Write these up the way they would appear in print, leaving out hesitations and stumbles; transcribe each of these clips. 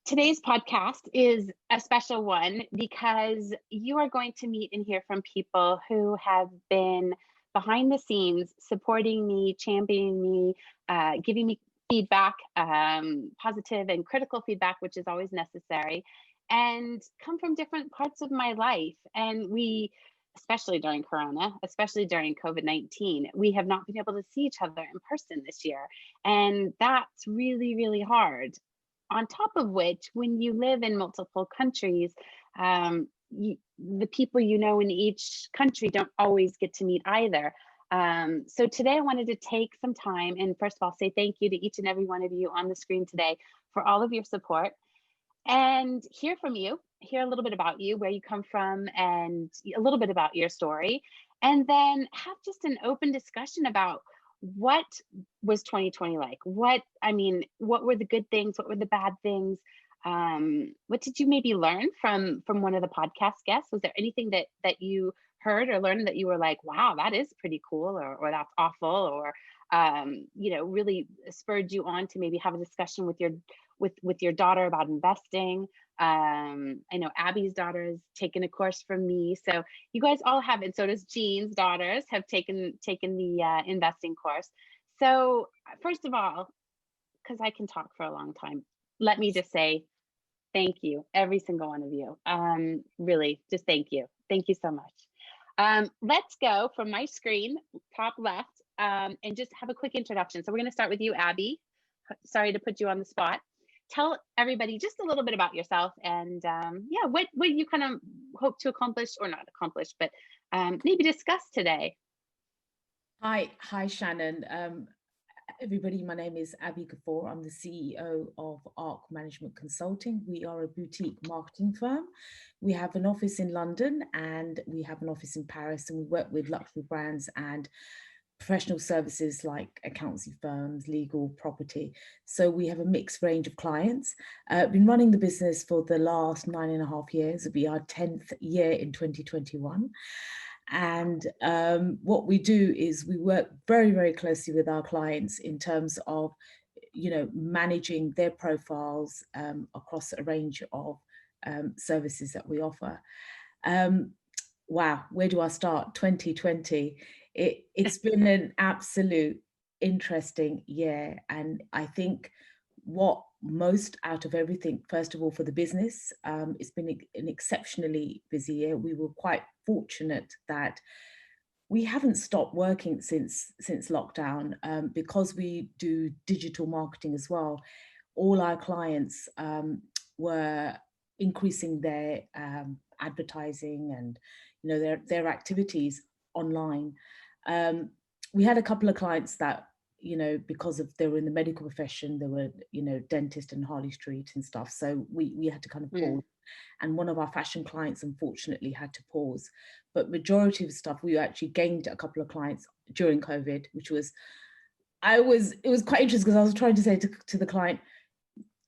Today's podcast is a special one because you are going to meet and hear from people who have been behind the scenes supporting me, championing me, giving me feedback, positive and critical feedback, which is always necessary, and come from different parts of my life. And we, especially during Corona, especially during COVID-19, we have not been able to see each other in person this year. And that's really, really hard. On top of which, when you live in multiple countries, the people you know in each country don't always get to meet either. So today I wanted to take some time and first of all say thank you to each and every one of you on the screen today for all of your support and hear from you, hear a little bit about you, where you come from, and a little bit about your story, and then have just an open discussion about what was 2020 like? What were the good things? What were the bad things? What did you maybe learn from one of the podcast guests? Was there anything that you heard or learned that you were like, wow, that is pretty cool, or that's awful, or really spurred you on to maybe have a discussion with your daughter about investing? I know Abby's daughter has taken a course from me, so you guys all have, and so does Jean's daughters have taken the investing course. So first of all, because I can talk for a long time, let me just say thank you, every single one of you. Really, just thank you so much. Let's go from my screen, top left, and just have a quick introduction. So we're going to start with you, Abby. Sorry to put you on the spot. Tell everybody just a little bit about yourself and what you kind of hope to accomplish, or not accomplish, but maybe discuss today. Hi, Shannon. Everybody, my name is Abby Kapoor. I'm the CEO of ARC Management Consulting. We are a boutique marketing firm. We have an office in London and we have an office in Paris, and we work with luxury brands and professional services like accountancy firms, legal, property. So we have a mixed range of clients. Been running the business for the last 9.5 years. It'll be our 10th year in 2021. And what we do is we work very, very closely with our clients in terms of, managing their profiles across a range of services that we offer. Wow, where do I start? 2020. It's been an absolute interesting year. And I think what most out of everything, first of all, for the business, it's been an exceptionally busy year. We were quite fortunate that we haven't stopped working since lockdown, because we do digital marketing as well. All our clients were increasing their advertising and their activities online. We had a couple of clients that, because they were in the medical profession, they were, dentist and Harley Street and stuff. So we had to kind of pause. And one of our fashion clients, unfortunately, had to pause. But majority of stuff, we actually gained a couple of clients during COVID, which was, it was quite interesting because I was trying to say to the client,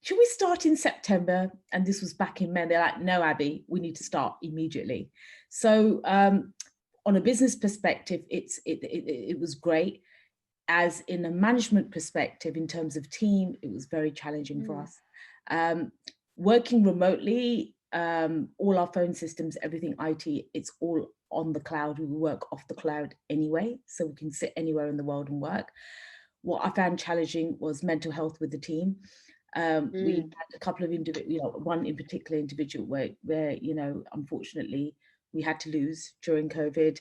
should we start in September? And this was back in May. They're like, no, Abby, we need to start immediately. So on a business perspective, it was great. As in a management perspective, in terms of team, it was very challenging for us. Working remotely, all our phone systems, everything IT, it's all on the cloud. We work off the cloud anyway, so we can sit anywhere in the world and work. What I found challenging was mental health with the team. We had a couple of one in particular individual where unfortunately we had to lose during COVID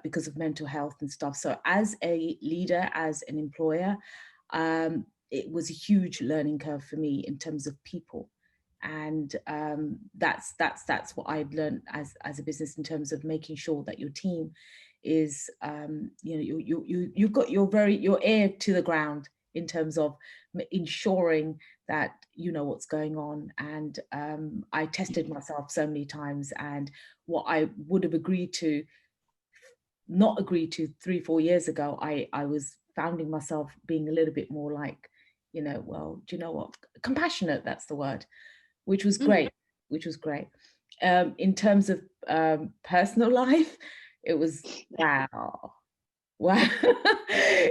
because of mental health and stuff. So as a leader, as an employer, it was a huge learning curve for me in terms of people. And that's what I've learned as a business in terms of making sure that your team is, you've got your ear to the ground in terms of ensuring that you know what's going on. And I tested myself so many times, and what I would have not agreed to 3-4 years ago, I was finding myself being a little bit more like, well, do you know what? Compassionate, that's the word, which was great, in terms of personal life, it was, wow.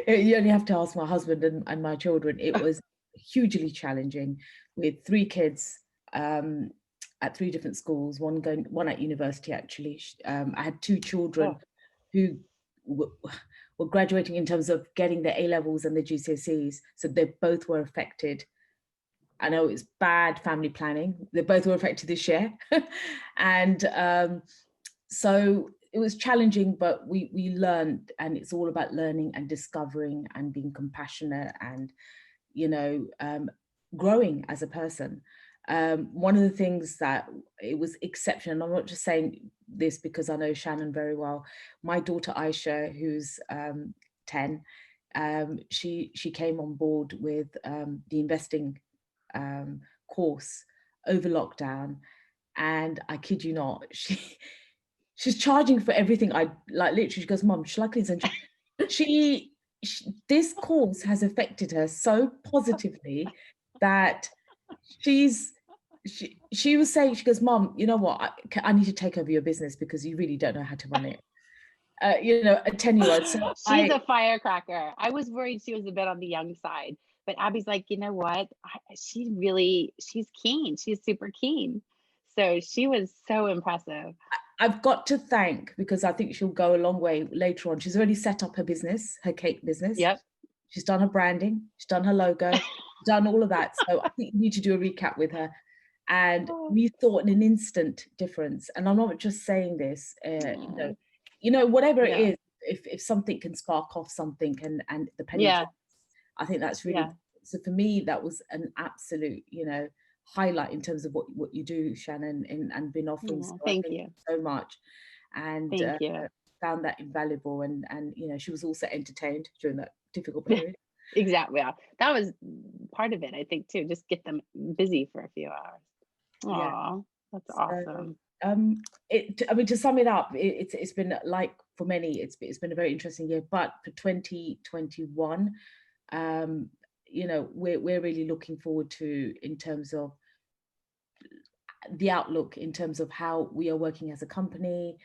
You only have to ask my husband and my children. It was hugely challenging with 3 kids at 3 different schools, one at university actually. I had 2 children who were graduating in terms of getting their A levels and the GCSEs, so they both were affected. I know it's bad family planning. They both were affected this year, and so it was challenging, but we learned, and it's all about learning and discovering and being compassionate and, you know, growing as a person. One of the things that it was exceptional, and I'm not just saying this because I know Shannon very well. My daughter Aisha, who's 10, she came on board with the investing course over lockdown, and I kid you not, she's charging for everything. I like literally, she goes, "Mom, shall I clean something?" She this course has affected her so positively that she was saying, she goes, "Mom, you know what? I need to take over your business because you really don't know how to run it." You know, a 10-year-old. So she's a firecracker. I was worried she was a bit on the young side, but Abby's like, you know what? She's keen. She's super keen. So she was so impressive. I've got to thank, because I think she'll go a long way later on. She's already set up her business, her cake business. Yep. She's done her branding. She's done her logo, done all of that. So I think you need to do a recap with her. And we thought in an instant difference. And I'm not just saying this, you know, whatever it is, if something can spark off something and the penny drops, I think that's really, so for me, that was an absolute, you know, highlight in terms of what you do, Shannon, and been offering. So thank you so much, and thank you. Found that invaluable, and you know, she was also entertained during that difficult period. Exactly. Yeah, that was part of it, I think, too. Just get them busy for a few hours. Yeah, that's awesome. I mean, to sum it up, it's been, like for many, it's been a very interesting year, but for 2021, you know, we're really looking forward to, in terms of the outlook, in terms of how we are working as a company.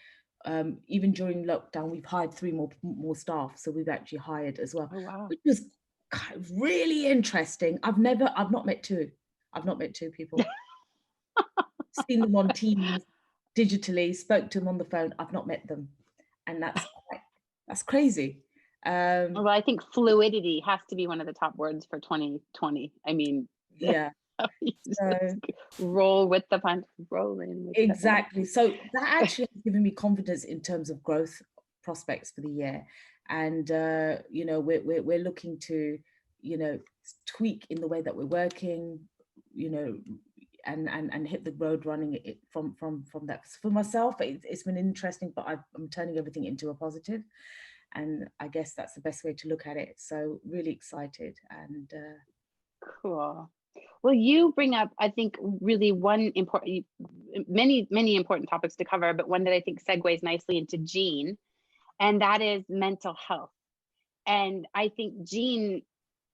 Even during lockdown, we've hired 3 more staff, so we've actually hired as well. Oh, wow. Which was kind of really interesting. I've not met 2. I've not met 2 people. Seen them on Teams, digitally, spoke to them on the phone. I've not met them, and that's crazy. Well, I think fluidity has to be one of the top words for 2020. I mean, yeah. So, roll with the punch, rolling with exactly. So that actually has given me confidence in terms of growth prospects for the year, and you know, we're looking to, you know, tweak in the way that we're working, you know, and hit the road running it from that. For myself, it's been interesting, but I'm turning everything into a positive, and I guess that's the best way to look at it. So really excited, and cool. Well, you bring up, I think, really many important topics to cover, but one that I think segues nicely into Jean, and that is mental health. And I think, Jean,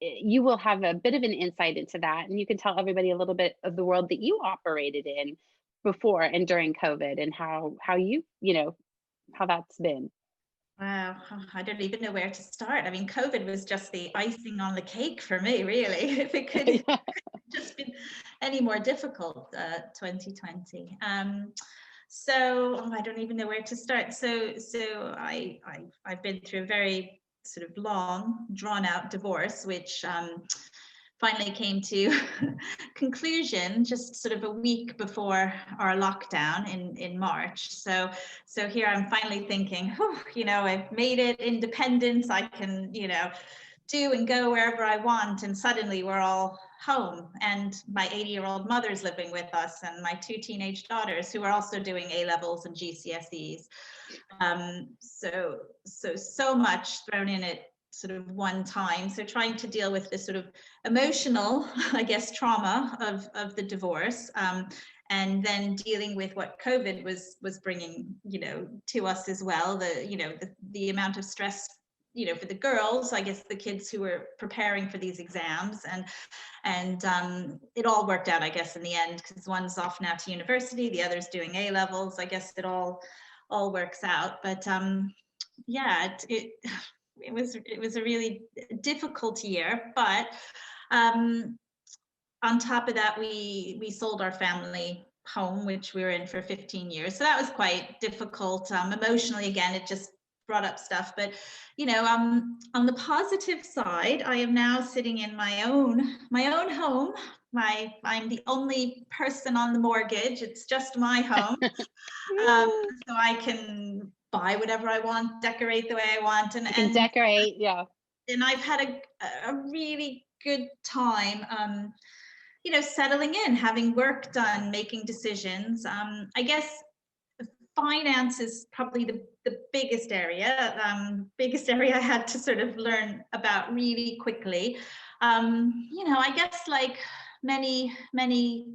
you will have a bit of an insight into that, and you can tell everybody a little bit of the world that you operated in before and during COVID, and how you know, how that's been. Wow, I don't even know where to start. I mean, COVID was just the icing on the cake for me, really. If it could have just been any more difficult, 2020. So I don't even know where to start. So I've been through a very sort of long, drawn-out divorce, which finally came to conclusion just sort of a week before our lockdown in March. So here I'm finally thinking, you know, I've made it, independence, I can, you know, do and go wherever I want. And suddenly we're all home, and my 80-year-old mother's living with us, and my 2 teenage daughters who are also doing A levels and GCSEs. So much thrown in at sort of one time. So trying to deal with this sort of emotional, I guess, trauma of the divorce, and then dealing with what COVID was bringing, you know, to us as well. The amount of stress, you know, for the girls, I guess the kids who were preparing for these exams, and it all worked out, I guess, in the end, because one's off now to university, the other's doing A levels. I guess it all works out. But yeah, it was a really difficult year, but on top of that, we sold our family home, which we were in for 15 years. So that was quite difficult. Emotionally, again, it just brought up stuff. But, you know, on the positive side, I am now sitting in my own home. I'm the only person on the mortgage. It's just my home. So I can buy whatever I want, decorate the way I want. And decorate, yeah. And I've had a really good time, you know, settling in, having work done, making decisions. I guess finance is probably the biggest area I had to sort of learn about really quickly. You know, I guess like many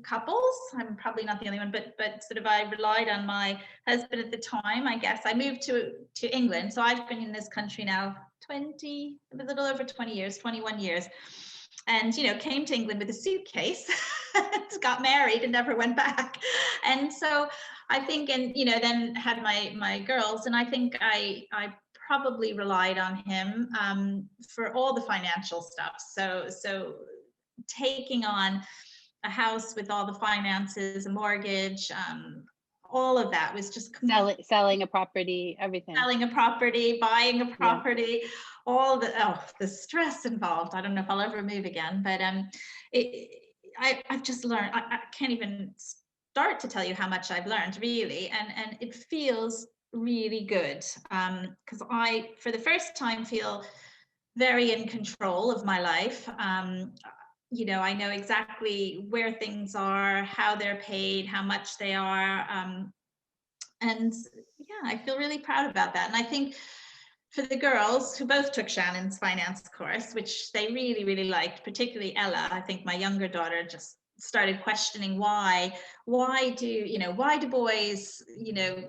couples, I'm probably not the only one, but sort of I relied on my husband at the time. I guess I moved to England, so I've been in this country now a little over 20 years, 21 years. And, you know, came to England with a suitcase, got married and never went back. And so I think, and, you know, then had my girls, and I think I probably relied on him for all the financial stuff. So taking on a house with all the finances, a mortgage, all of that was just selling a property, everything. Selling a property, buying a property, all the stress involved. I don't know if I'll ever move again, but I've just learned. I can't even start to tell you how much I've learned, really, and it feels really good because I, for the first time, feel very in control of my life. You know, I know exactly where things are, how they're paid, how much they are. And yeah, I feel really proud about that. And I think for the girls who both took Shannon's finance course, which they really, really liked, particularly Ella, I think my younger daughter just started questioning why do boys, you know,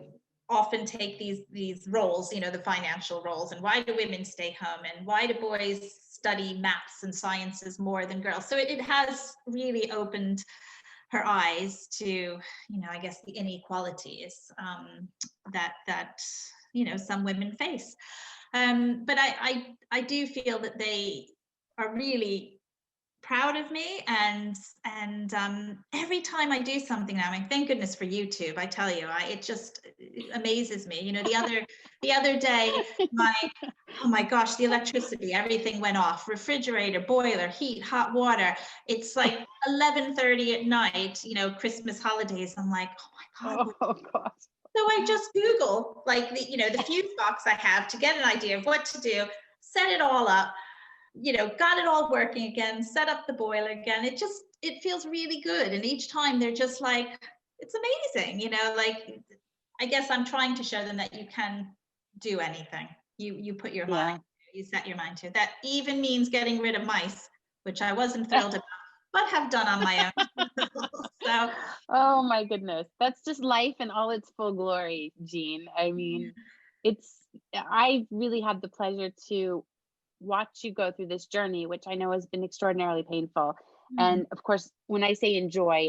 often take these roles, you know, the financial roles, and why do women stay home, and why do boys study maths and sciences more than girls? So it has really opened her eyes to, you know, I guess the inequalities that you know, some women face. But I do feel that they are really proud of me, and every time I do something now, I mean, thank goodness for YouTube, I tell you, it just amazes me. You know, the other day, oh my gosh, the electricity, everything went off, refrigerator, boiler, heat, hot water. It's like 11:30 at night, you know, Christmas holidays. I'm like, oh my God. Oh God. So I just Google like the fuse box I have to get an idea of what to do, set it all up, you know, got it all working again, set up the boiler again. It feels really good. And each time they're just like, it's amazing, you know, like, I guess I'm trying to show them that you can do anything. You put your mind, you set your mind to. That even means getting rid of mice, which I wasn't thrilled about, but have done on my own. So, oh my goodness, that's just life in all its full glory, Jean. I mean, I really had the pleasure to watch you go through this journey, which I know has been extraordinarily painful. And of course, when I say enjoy,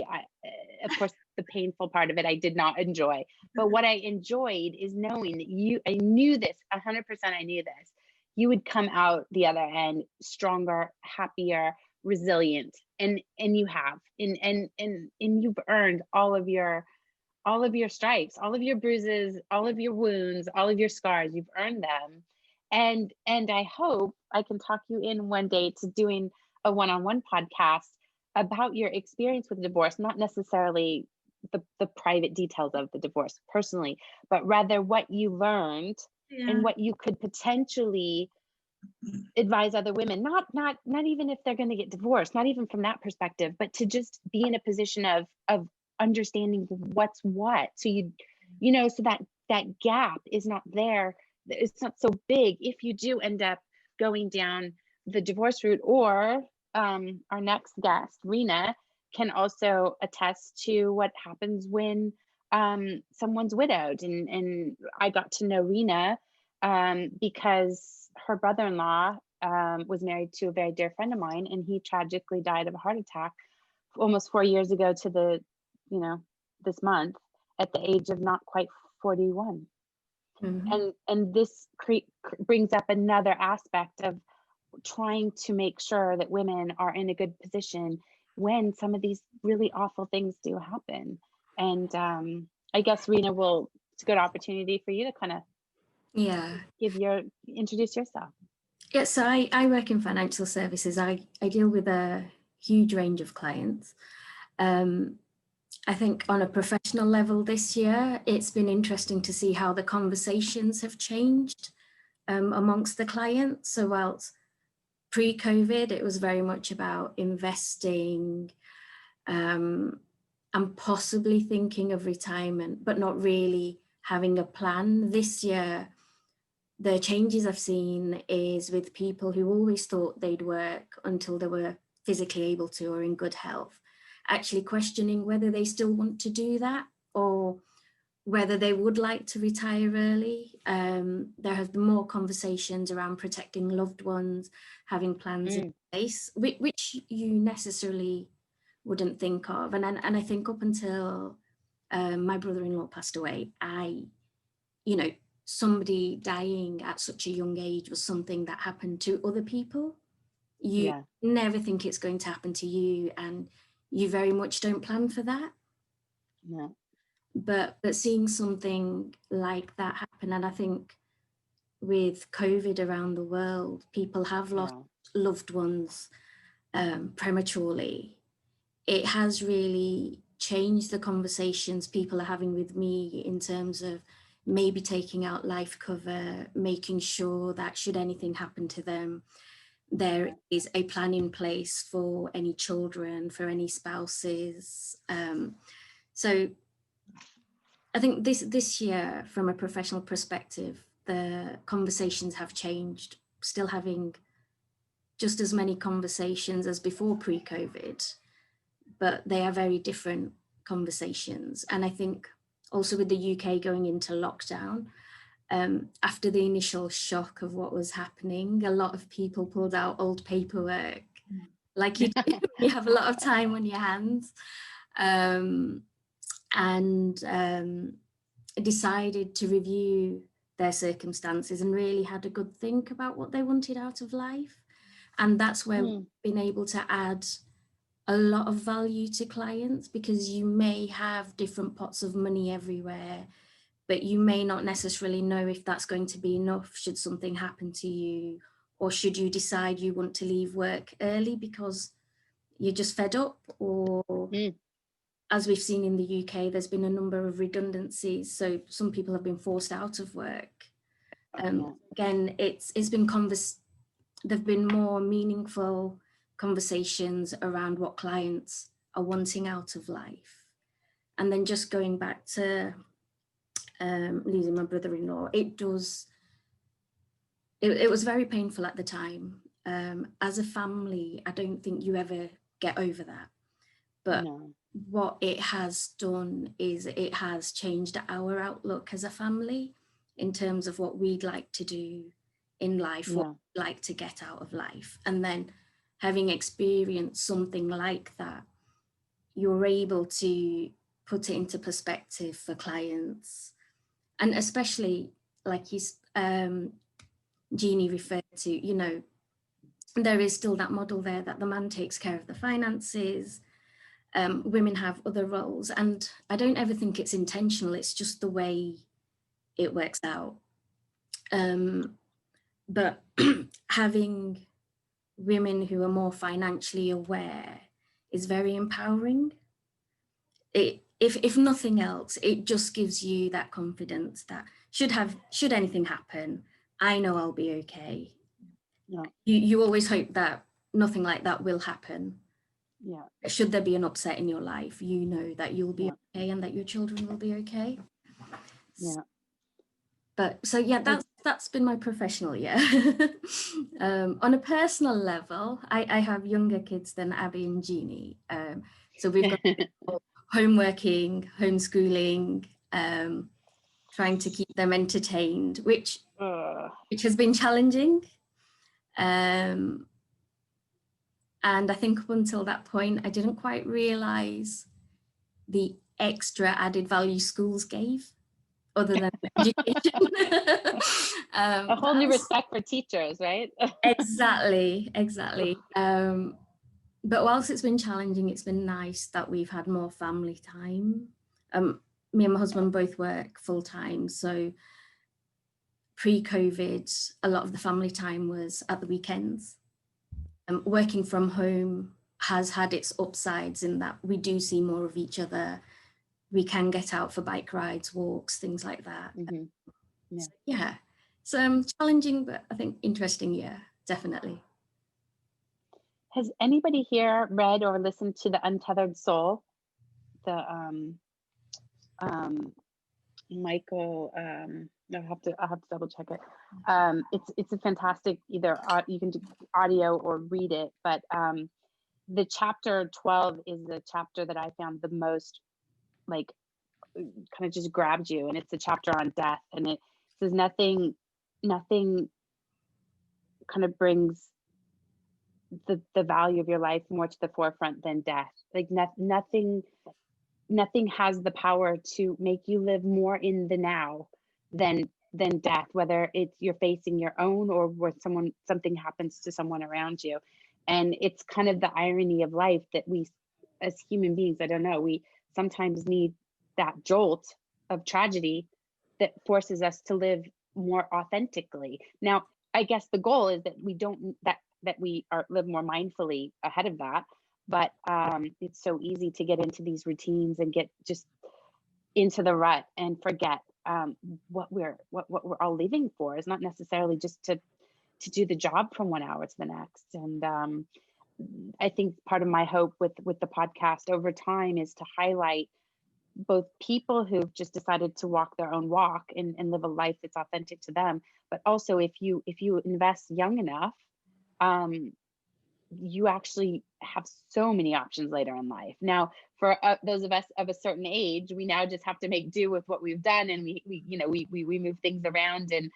of course, the painful part of it, I did not enjoy. But what I enjoyed is knowing that I knew this, 100% I knew this. You would come out the other end stronger, happier, resilient. And you have, and you've earned all of your stripes, all of your bruises, all of your wounds, all of your scars. You've earned them. And I hope I can talk you in one day to doing a one-on-one podcast about your experience with divorce, not necessarily the private details of the divorce personally, but rather what you learned and what you could potentially advise other women, not even if they're going to get divorced, not even from that perspective, but to just be in a position of understanding what's what. So you know, so that gap is not there. It's not so big if you do end up going down the divorce route. Or our next guest, Rena, can also attest to what happens when someone's widowed. And I got to know Rena because her brother-in-law was married to a very dear friend of mine, and he tragically died of a heart attack almost 4 years ago to this month at the age of not quite 41. And this brings up another aspect of trying to make sure that women are in a good position when some of these really awful things do happen. And I guess Rena, it's a good opportunity for you to kind of introduce yourself. Yeah, so I work in financial services. I deal with a huge range of clients. I think on a professional level this year, it's been interesting to see how the conversations have changed amongst the clients. So whilst pre-COVID, it was very much about investing and possibly thinking of retirement, but not really having a plan. This year, the changes I've seen is with people who always thought they'd work until they were physically able to or in good health, actually questioning whether they still want to do that or whether they would like to retire early. There have been more conversations around protecting loved ones, having plans in place, which you necessarily wouldn't think of. And I think up until my brother-in-law passed away, somebody dying at such a young age was something that happened to other people. You never think it's going to happen to you, and you very much don't plan for that. No. But seeing something like that happen, and I think with COVID around the world, people have lost loved ones prematurely. It has really changed the conversations people are having with me in terms of maybe taking out life cover, making sure that should anything happen to them, there is a plan in place for any children, for any spouses. So I think this year, from a professional perspective, the conversations have changed, still having just as many conversations as before pre-COVID, but they are very different conversations. And I think also with the UK going into lockdown, after the initial shock of what was happening, a lot of people pulled out old paperwork, like you do. You have a lot of time on your hands, and decided to review their circumstances and really had a good think about what they wanted out of life. And that's where we've been able to add a lot of value to clients, because you may have different pots of money everywhere, but you may not necessarily know if that's going to be enough should something happen to you, or should you decide you want to leave work early because you're just fed up, or as we've seen in the UK, there's been a number of redundancies. So some people have been forced out of work. Again, it's been there've been more meaningful conversations around what clients are wanting out of life. And then just going back to losing my brother-in-law, it was very painful at the time. As a family, I don't think you ever get over that. But what it has done is it has changed our outlook as a family in terms of what we'd like to do in life, what we'd like to get out of life. And then having experienced something like that, you're able to put it into perspective for clients. And especially, like Jeannie referred to, there is still that model there that the man takes care of the finances. Women have other roles, and I don't ever think it's intentional. It's just the way it works out. But having women who are more financially aware is very empowering. If nothing else, it just gives you that confidence that should anything happen, I know I'll be okay. You always hope that nothing like that will happen. Should there be an upset in your life, you know that you'll be okay and that your children will be okay. But so that's been my professional year. On a personal level, I have younger kids than Abby and Jeannie. So we've got homeworking, homeschooling, trying to keep them entertained, which has been challenging. And I think up until that point, I didn't quite realise the extra added value schools gave, other than education. A whole new respect for teachers, right? Exactly. But whilst it's been challenging, it's been nice that we've had more family time. Me and my husband both work full time, so pre-COVID, a lot of the family time was at the weekends. Working from home has had its upsides in that we do see more of each other. We can get out for bike rides, walks, things like that. Yeah. So challenging, but I think interesting year, definitely. Has anybody here read or listened to The Untethered Soul? The Michael, I'll have to double check it. It's a fantastic, either you can do audio or read it, but the chapter 12 is the chapter that I found the most, like, kind of just grabbed you, and it's a chapter on death, and it says nothing kind of brings the value of your life more to the forefront than death. Like nothing has the power to make you live more in the now than death, whether it's you're facing your own or where something happens to someone around you. And it's kind of the irony of life that we as human beings, I don't know, we sometimes need that jolt of tragedy that forces us to live more authentically. Now, I guess the goal is that we don't that we live more mindfully ahead of that. But it's so easy to get into these routines and get just into the rut and forget what we're all living for is not necessarily just to do the job from 1 hour to the next. And I think part of my hope with the podcast over time is to highlight both people who've just decided to walk their own walk and live a life that's authentic to them, but also if you invest young enough, you actually have so many options later in life. Now, for those of us of a certain age, we now just have to make do with what we've done, and we move things around and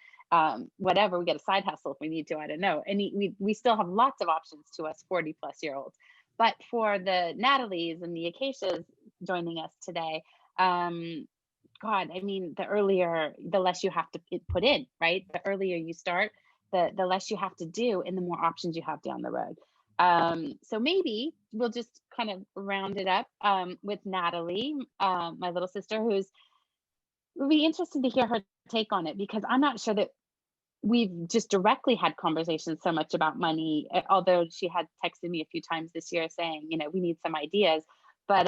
whatever. We get a side hustle if we need to. I don't know. And we still have lots of options to us 40-plus-year-olds. But for the Natalies and the Acacias joining us today, God, I mean, the less you have to put in, right? The earlier you start, the less you have to do, and the more options you have down the road. So maybe we'll just kind of round it up with Natalie, my little sister, we'll be interested to hear her take on it, because I'm not sure that we've just directly had conversations so much about money, although she had texted me a few times this year saying, we need some ideas, but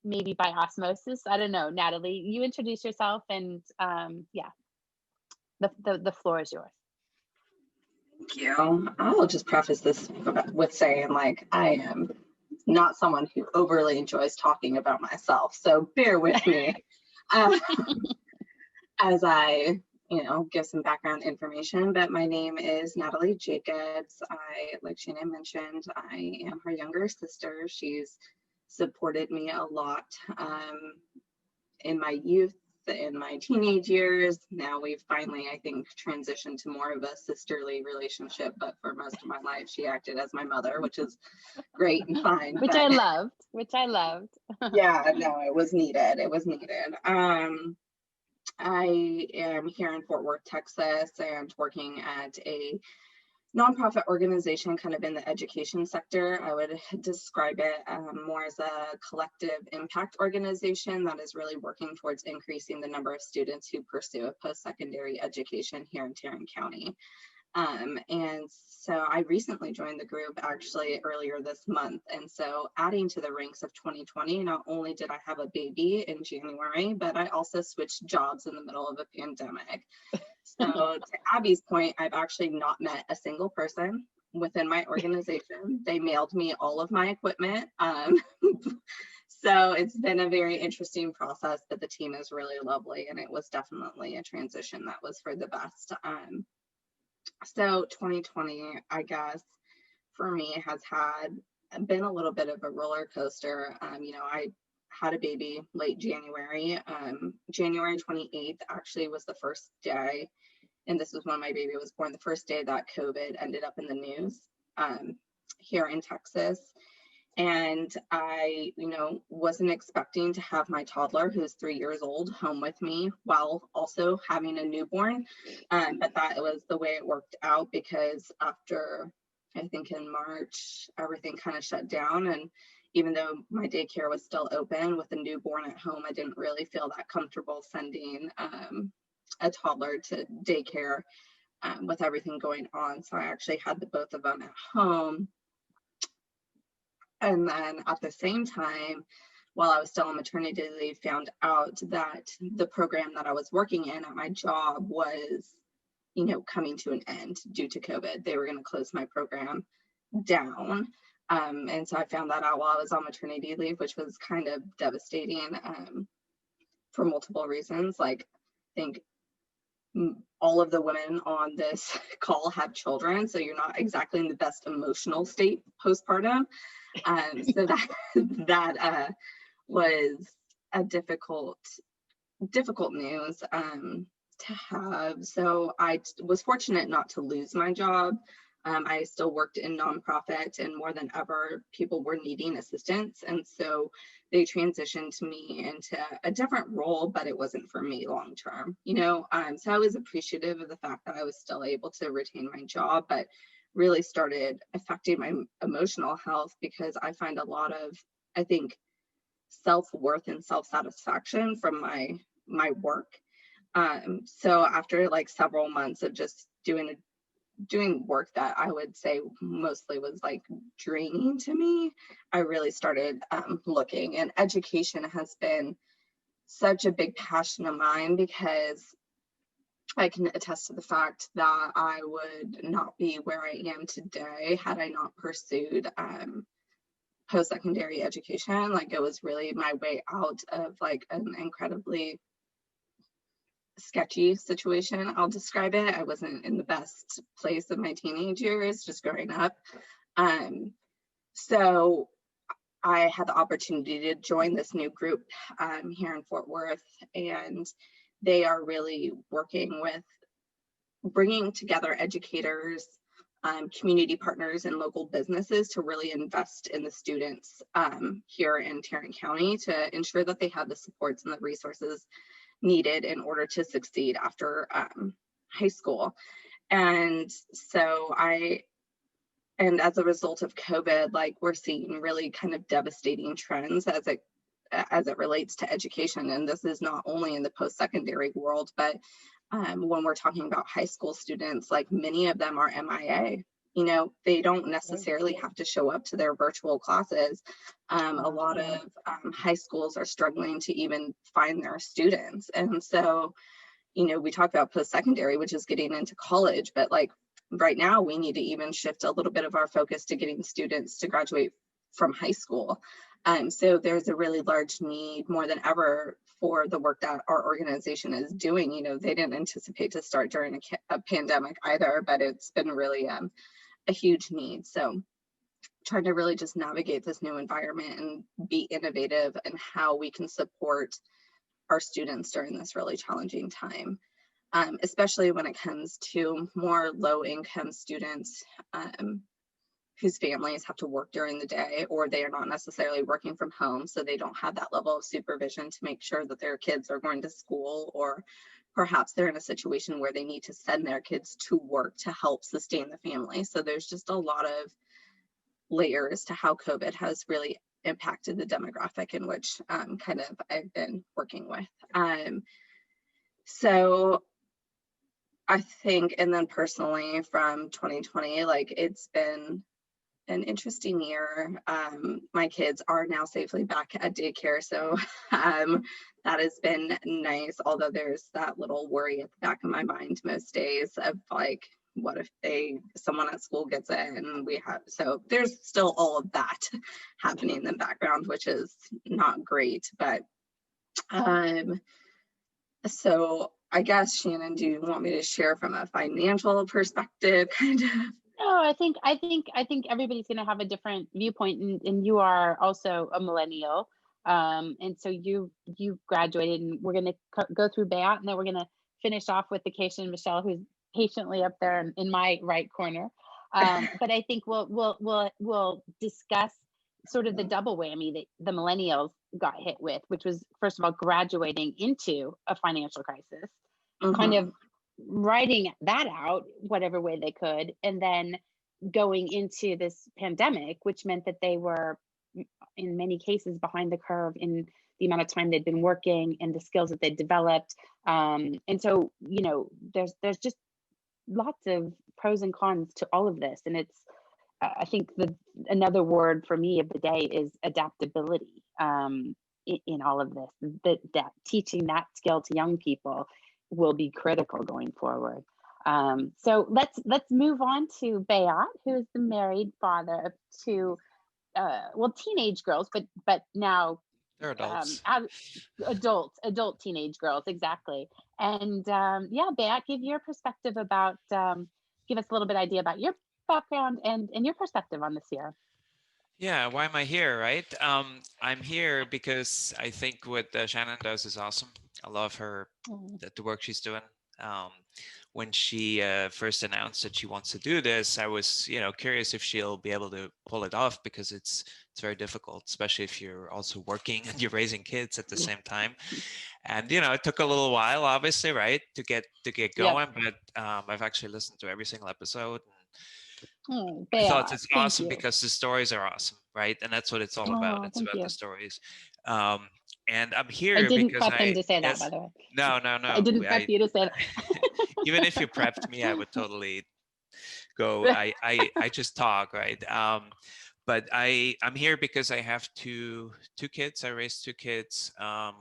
maybe by osmosis, I don't know. Natalie, you introduce yourself, and yeah, the floor is yours. Thank you. I'll just preface this with saying, I am not someone who overly enjoys talking about myself, so bear with me as I, give some background information. But my name is Natalie Jacobs. Like Shannon mentioned, I am her younger sister. She's supported me a lot in my youth, in my teenage years. Now we've finally, I think, transitioned to more of a sisterly relationship, but for most of my life she acted as my mother, which is great and fine. Which I loved. Yeah, no, it was needed. I am here in Fort Worth, Texas, and working at a nonprofit organization kind of in the education sector. I would describe it more as a collective impact organization that is really working towards increasing the number of students who pursue a post-secondary education here in Tarrant County. And so I recently joined the group actually earlier this month. And so adding to the ranks of 2020, not only did I have a baby in January, but I also switched jobs in the middle of a pandemic. So to Abby's point, I've actually not met a single person within my organization. They mailed me all of my equipment. So it's been a very interesting process, but the team is really lovely, and it was definitely a transition that was for the best. So 2020, I guess, for me has been a little bit of a roller coaster. I had a baby late January. January 28th actually was the first day, and this was when my baby was born, the first day that COVID ended up in the news here in Texas. And I, wasn't expecting to have my toddler, who's 3 years old, home with me while also having a newborn. But that was the way it worked out, because after I think in March, everything kind of shut down. And even though my daycare was still open with a newborn at home, I didn't really feel that comfortable sending a toddler to daycare with everything going on. So I actually had the both of them at home. And then at the same time, while I was still on maternity leave, found out that the program that I was working in at my job was, you know, coming to an end due to COVID. They were going to close my program down. And so I found that out while I was on maternity leave, which was kind of devastating for multiple reasons. Like, I think all of the women on this call have children, so you're not exactly in the best emotional state postpartum. So that was a difficult news to have. So I was fortunate not to lose my job. I still worked in nonprofit, and more than ever, people were needing assistance. And so they transitioned me into a different role, but it wasn't for me long term, you know? So I was appreciative of the fact that I was still able to retain my job, but really started affecting my emotional health, because I find a lot of, I think, self-worth and self-satisfaction from my work. So after like several months of just doing work that I would say mostly was like draining to me, I really started looking. And education has been such a big passion of mine, because I can attest to the fact that I would not be where I am today had I not pursued post-secondary education. Like, it was really my way out of like an incredibly sketchy situation, I'll describe it. I wasn't in the best place of my teenage years, just growing up. So I had the opportunity to join this new group here in Fort Worth, and they are really working with bringing together educators, community partners, and local businesses to really invest in the students here in Tarrant County to ensure that they have the supports and the resources needed in order to succeed after high school. And so and as a result of COVID, like, we're seeing really kind of devastating trends as it relates to education. And this is not only in the post-secondary world, but when we're talking about high school students, like, many of them are MIA. You know, they don't necessarily have to show up to their virtual classes. A lot of high schools are struggling to even find their students. And so, you know, we talk about post-secondary, which is getting into college, but like right now we need to even shift a little bit of our focus to getting students to graduate from high school. So there's a really large need, more than ever, for the work that our organization is doing. You know, they didn't anticipate to start during a pandemic either, but it's been really a huge need. So trying to really just navigate this new environment and be innovative in how we can support our students during this really challenging time, especially when it comes to more low-income students whose families have to work during the day, or they are not necessarily working from home, so they don't have that level of supervision to make sure that their kids are going to school, or perhaps they're in a situation where they need to send their kids to work to help sustain the family. So there's just a lot of layers to how COVID has really impacted the demographic in which kind of I've been working with. So I think, and then personally from 2020, like, it's been an interesting year. My kids are now safely back at daycare, so that has been nice, although there's that little worry at the back of my mind most days of like, what if someone at school gets it and we have, so there's still all of that happening in the background, which is not great. But so I guess, Shannon, do you want me to share from a financial perspective, kind of? No, I think everybody's going to have a different viewpoint, and you are also a millennial, and so you graduated, and we're going to go through Bayat, and then we're going to finish off with the Keisha and Michelle, who's patiently up there in my right corner. But I think we'll discuss sort of the double whammy that the millennials got hit with, which was, first of all, graduating into a financial crisis, kind of writing that out whatever way they could, and then going into this pandemic, which meant that they were in many cases behind the curve in the amount of time they'd been working and the skills that they'd developed. And so, you know, there's just lots of pros and cons to all of this. And it's, I think another word for me of the day is adaptability in all of this, that teaching that skill to young people will be critical going forward. So let's move on to Beat, who is the married father of two, well, teenage girls, but now They're adults. Adult teenage girls, exactly. And yeah, Beat, give your perspective about, give us a little bit idea about your background and your perspective on this year. Yeah, why am I here, right? I'm here because I think what Shannon does is awesome. I love her, the work she's doing. When she first announced that she wants to do this, I was, you know, curious if she'll be able to pull it off, because it's very difficult, especially if you're also working and you're raising kids at the same time. And you know, it took a little while, obviously, right, to get going. But I've actually listened to every single episode. I thought it's awesome because the stories are awesome, right? And that's what it's all about. It's about the stories. And I'm here I didn't because prep him to say that, by the way. No. I didn't prep you to say that. Even if you prepped me, I would totally go. I just talk, right? But I'm here because I have two kids. I raised two kids,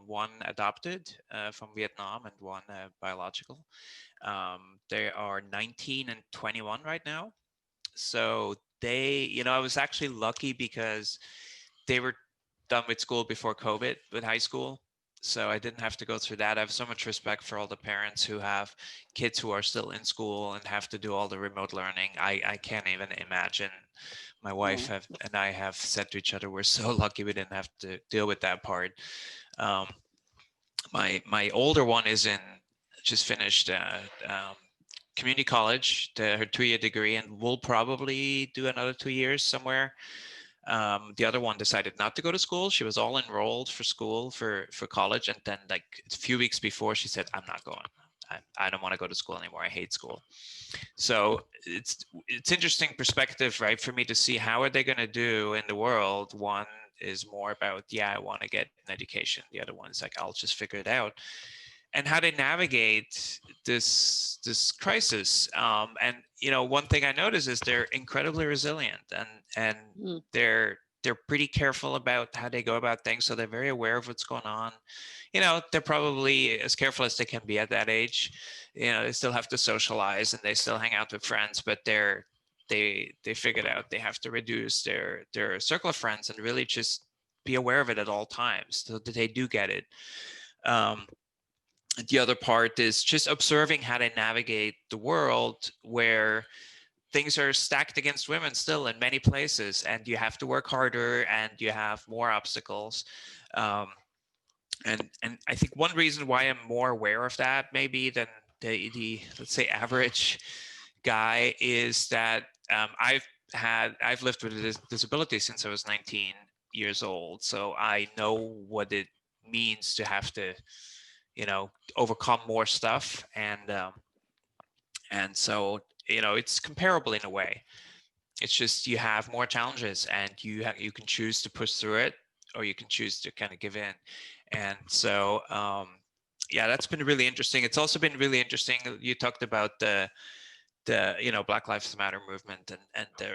one adopted from Vietnam and one biological. They are 19 and 21 right now. So they, you know, I was actually lucky because they were done with school before COVID with high school. So I didn't have to go through that. I have so much respect for all the parents who have kids who are still in school and have to do all the remote learning. I can't even imagine. My wife and I have said to each other, we're so lucky we didn't have to deal with that part. My older one just finished community college, her 2-year degree, and will probably do another 2 years somewhere. The other one decided not to go to school. She was all enrolled for school for college, and then like a few weeks before, she said, "I'm not going. I don't want to go to school anymore. I hate school." So it's interesting perspective, right, for me to see how are they going to do in the world. One is more about, I want to get an education. The other one is like, I'll just figure it out. And how they navigate this crisis. And you know, one thing I notice is they're incredibly resilient, and they're pretty careful about how they go about things. So they're very aware of what's going on. You know, they're probably as careful as they can be at that age. You know, they still have to socialize and they still hang out with friends, but they figured out they have to reduce their circle of friends and really just be aware of it at all times so that they do get it. The other part is just observing how they navigate the world where things are stacked against women still in many places, and you have to work harder and you have more obstacles. And I think one reason why I'm more aware of that maybe than the let's say average guy is that I've lived with a disability since I was 19 years old, so I know what it means to have to, you know, overcome more stuff, and so, you know, it's comparable in a way. It's just you have more challenges, and you can choose to push through it, or you can choose to kind of give in. And so yeah, that's been really interesting. It's also been really interesting, you talked about the you know, Black Lives Matter movement and the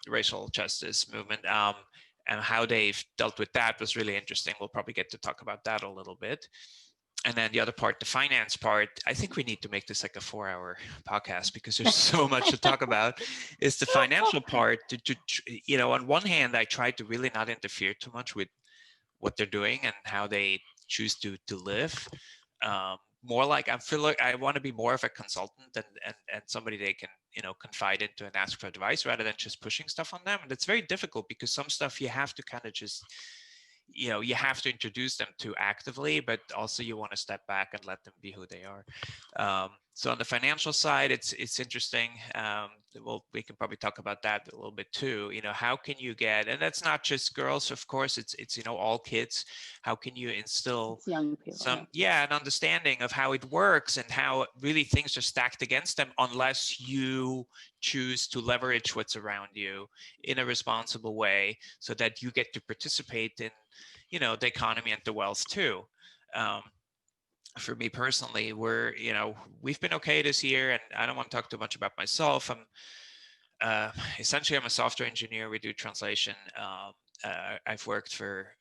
racial justice movement, and how they've dealt with that was really interesting. We'll probably get to talk about that a little bit. And then the other part, the finance part, I think we need to make this like a 4-hour podcast because there's so much to talk about, is the financial part. You know, on one hand, I try to really not interfere too much with what they're doing and how they choose to live. More like I feel like I want to be more of a consultant and somebody they can, you know, confide into and ask for advice rather than just pushing stuff on them. And it's very difficult because some stuff you have to kind of just, you know, you have to introduce them to actively, but also you want to step back and let them be who they are. So on the financial side, it's interesting. Well, we can probably talk about that a little bit too. You know, how can you get, and that's not just girls, of course, it's you know, all kids. How can you instill It's young people, some, yeah, an understanding of how it works and how really things are stacked against them unless you choose to leverage what's around you in a responsible way so that you get to participate in, you know, the economy and the wealth too. For me personally, we've been okay this year, and I don't want to talk too much about myself. Essentially, I'm a software engineer. We do translation. I've worked for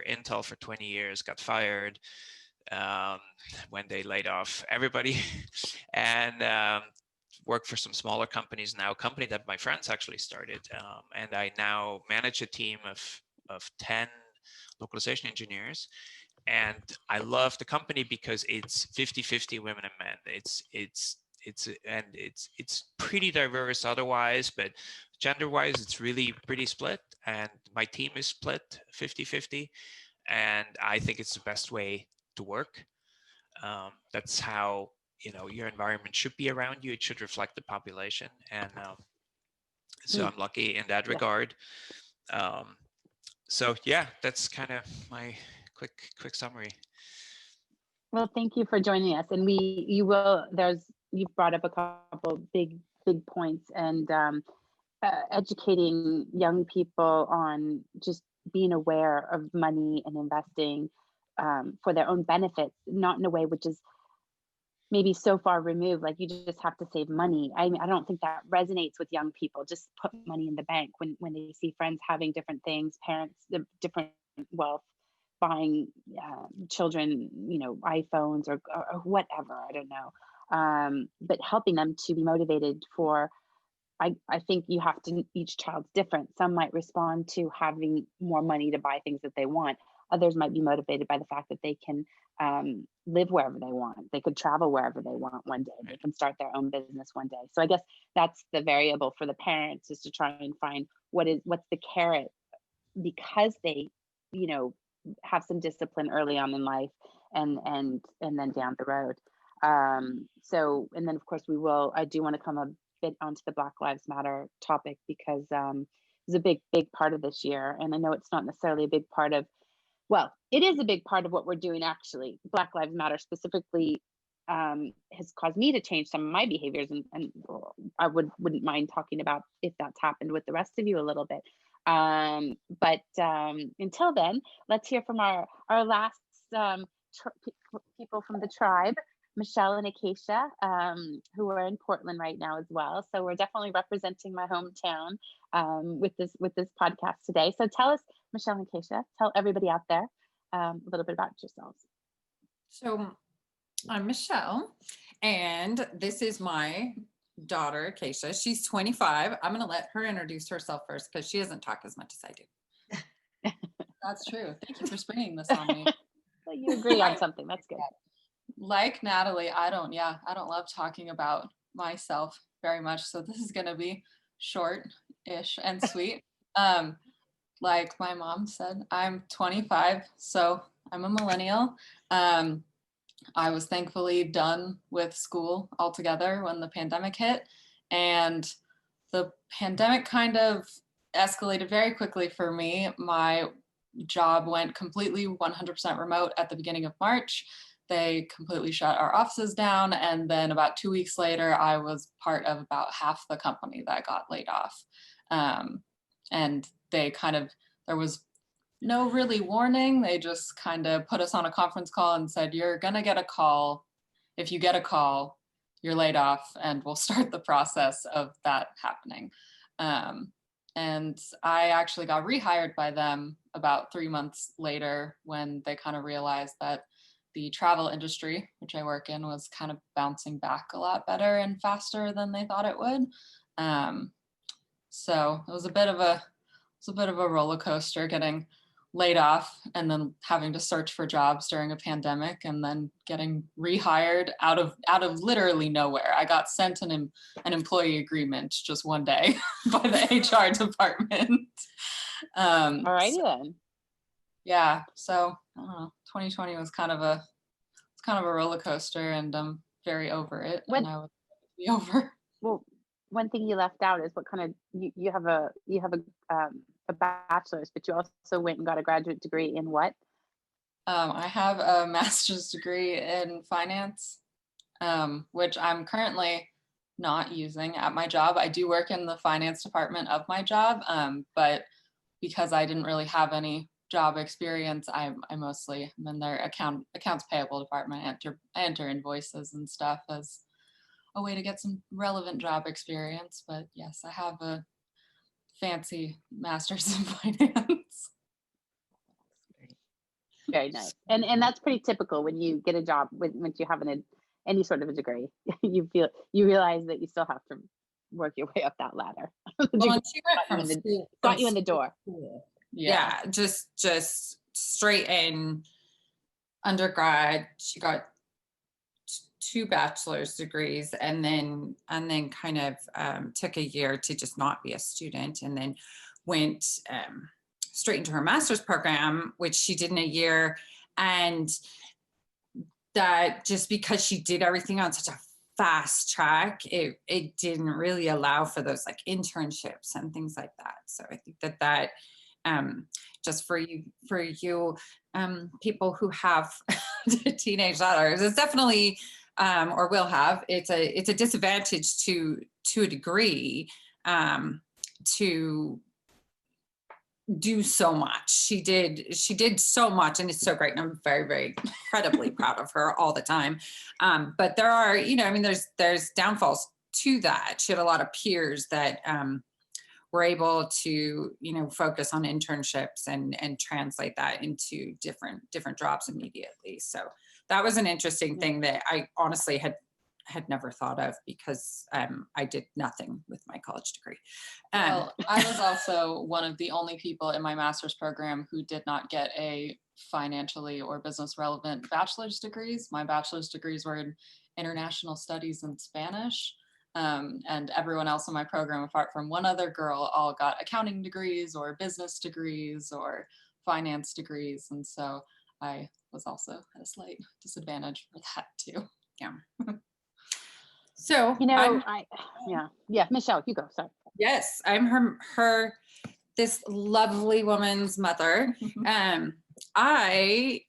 Intel for 20 years, got fired when they laid off everybody, and work for some smaller companies now, a company that my friends actually started. And I now manage a team of 10 localization engineers. And I love the company because it's 50-50 women and men. It's pretty diverse otherwise, but gender-wise, it's really pretty split. And my team is split 50-50. And I think it's the best way to work. That's how, you know, your environment should be around you. It should reflect the population. And so I'm lucky in that regard. So yeah, that's kind of my quick summary. Well, thank you for joining us. And you've brought up a couple big points, and educating young people on just being aware of money and investing for their own benefits, not in a way which is maybe so far removed, like you just have to save money. I don't think that resonates with young people. Just put money in the bank when they see friends having different things, parents, the different wealth, buying children, you know, iPhones or whatever, I don't know. But helping them to be motivated for, I think you have to, each child's different. Some might respond to having more money to buy things that they want. Others might be motivated by the fact that they can live wherever they want. They could travel wherever they want one day. They can start their own business one day. So I guess that's the variable for the parents, is to try and find what's the carrot, because they, you know, have some discipline early on in life and then down the road. So, and then of course I do want to come a bit onto the Black Lives Matter topic, because it's a big part of this year. And I know it's not necessarily a big part of, well, it is a big part of what we're doing, actually. Black Lives Matter specifically has caused me to change some of my behaviors, and I wouldn't mind talking about if that's happened with the rest of you a little bit. But until then, let's hear from our last people from the tribe, Michelle and Acacia, who are in Portland right now as well. So we're definitely representing my hometown with this podcast today. So tell us, Michelle and Acacia, tell everybody out there a little bit about yourselves. So I'm Michelle, and this is my daughter, Acacia. She's 25. I'm going to let her introduce herself first, because she doesn't talk as much as I do. That's true. Thank you for springing this on me. Well, you agree on something. That's good. Like Natalie, I don't love talking about myself very much. So this is going to be short-ish and sweet. Like my mom said, I'm 25, so I'm a millennial. I was thankfully done with school altogether when the pandemic hit, and the pandemic kind of escalated very quickly for me. My job went completely 100% remote at the beginning of March. They completely shut our offices down, and then about 2 weeks later, I was part of about half the company that got laid off. And there was no really warning. They just kind of put us on a conference call and said, you're gonna get a call. If you get a call, you're laid off, and we'll start the process of that happening. And I actually got rehired by them about 3 months later, when they kind of realized that the travel industry, which I work in, was kind of bouncing back a lot better and faster than they thought it would. So it was a bit of a roller coaster, getting laid off and then having to search for jobs during a pandemic, and then getting rehired out of literally nowhere. I got sent an employee agreement just one day by the HR department. Alrighty then. Yeah, so I don't know, 2020 was kind of a roller coaster, and I'm very over it, What- and I would be over. Well, one thing you left out is what kind of you have a bachelor's, but you also went and got a graduate degree in what? I have a master's degree in finance, which I'm currently not using at my job. I do work in the finance department of my job, but because I didn't really have any job experience, I mostly am in their accounts payable department. I enter invoices and stuff as a way to get some relevant job experience. But yes, I have a fancy master's in finance. Very nice. And that's pretty typical when you get a job once you have any sort of a degree. You realize that you still have to work your way up that ladder. Well, and she went from school, got you in the door. Yeah, just straight in undergrad. She got 2 bachelor's degrees, and then kind of took a year to just not be a student, and then went straight into her master's program, which she did in a year. And that, just because she did everything on such a fast track, it didn't really allow for those like internships and things like that. So I think that just for you people who have teenage daughters, it's definitely or will have, it's a disadvantage to a degree to do so much. She did so much, and it's so great, and I'm very, very incredibly proud of her all the time. But there are, there's downfalls to that. She had a lot of peers that were able to, focus on internships and translate that into different jobs immediately. So that was an interesting thing that I honestly had never thought of, because I did nothing with my college degree. Well, I was also one of the only people in my master's program who did not get a financially or business relevant bachelor's degrees. My bachelor's degrees were in international studies and Spanish. And everyone else in my program, apart from one other girl, all got accounting degrees or business degrees or finance degrees. And so I was also at a slight disadvantage for that too. Yeah. So Michelle, you go. Sorry. Yes, I'm her this lovely woman's mother. I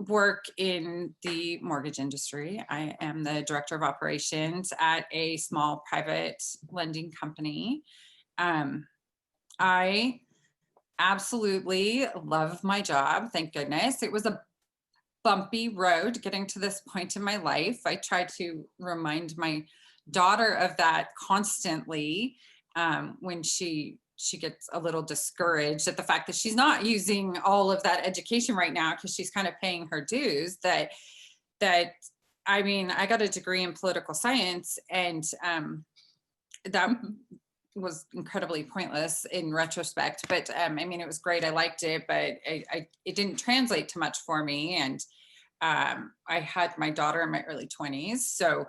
work in the mortgage industry. I am the director of operations at a small private lending company. I absolutely love my job. Thank goodness. It was a bumpy road getting to this point in my life. I try to remind my daughter of that constantly when she gets a little discouraged at the fact that she's not using all of that education right now because she's kind of paying her dues. That I got a degree in political science, and that was incredibly pointless in retrospect, but it was great. I liked it, but it didn't translate to much for me. And I had my daughter in my early 20s, so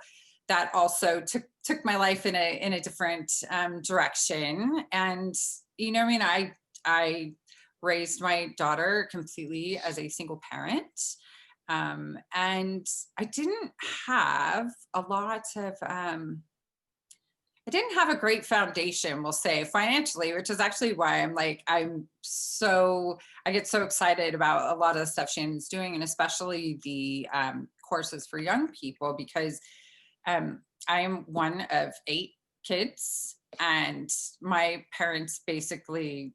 that also took my life in a different direction. And I raised my daughter completely as a single parent, and I didn't have a lot of I didn't have a great foundation, we'll say, financially, which is actually why I get so excited about a lot of the stuff Shannon's doing, and especially the courses for young people, because I am one of 8 kids, and my parents basically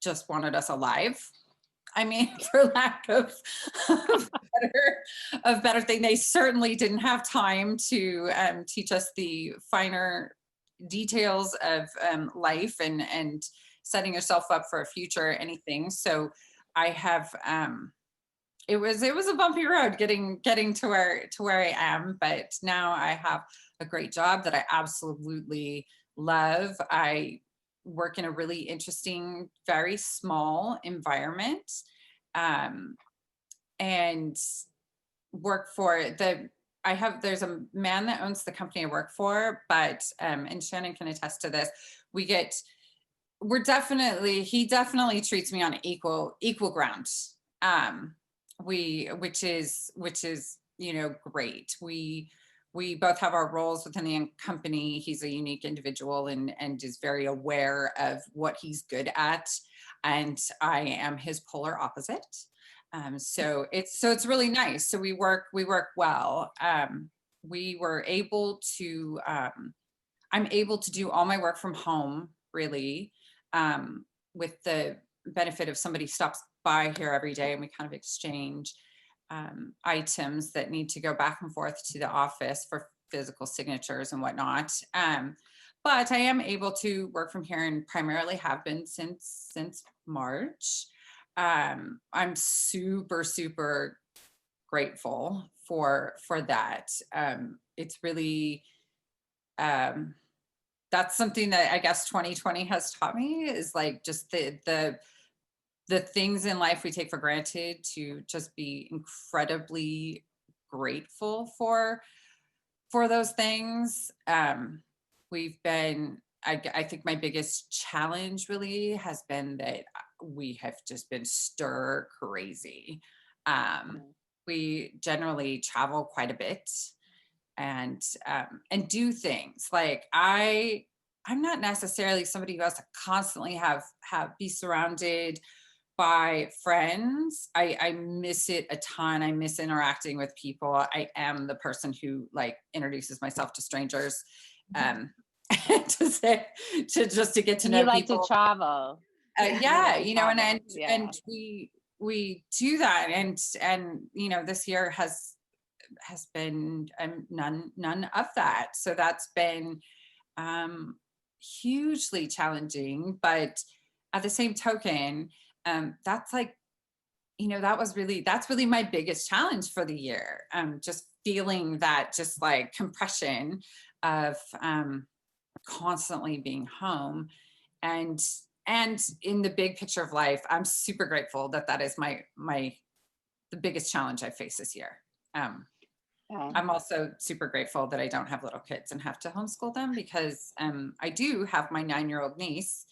just wanted us alive. For lack of better thing, they certainly didn't have time to teach us the finer details of life and setting yourself up for a future or anything. So I have it was a bumpy road getting to where I am, but now I have a great job that I absolutely love. I work in a really interesting, very small environment, and work for there's a man that owns the company I work for, but and Shannon can attest to this, he definitely treats me on equal ground, which is great. we both have our roles within the company. He's a unique individual and is very aware of what he's good at. And I am his polar opposite. So it's really nice. So we work well. We were able to, I'm able to do all my work from home, really, with the benefit of somebody stops by here every day and we kind of exchange items that need to go back and forth to the office for physical signatures and whatnot. But I am able to work from here and primarily have been since March. I'm super, super grateful for that. It's really, that's something that I guess 2020 has taught me, is like just the things in life we take for granted, to just be incredibly grateful for those things. We've been, I think my biggest challenge really has been that we have just been stir crazy. We generally travel quite a bit and do things. Like I'm not necessarily somebody who has to constantly be surrounded by friends. I miss it a ton. I miss interacting with people. I am the person who like introduces myself to strangers, just to get to know you like people. to travel. Yeah, you know, travel. and we do that, and you know, this year has been none of that. So that's been hugely challenging. But at the same token, that's like, you know, that's really my biggest challenge for the year. Just feeling that just like compression of constantly being home, and in the big picture of life, I'm super grateful that is the biggest challenge I face this year. I'm also super grateful that I don't have little kids and have to homeschool them, because I do have my 9-year-old niece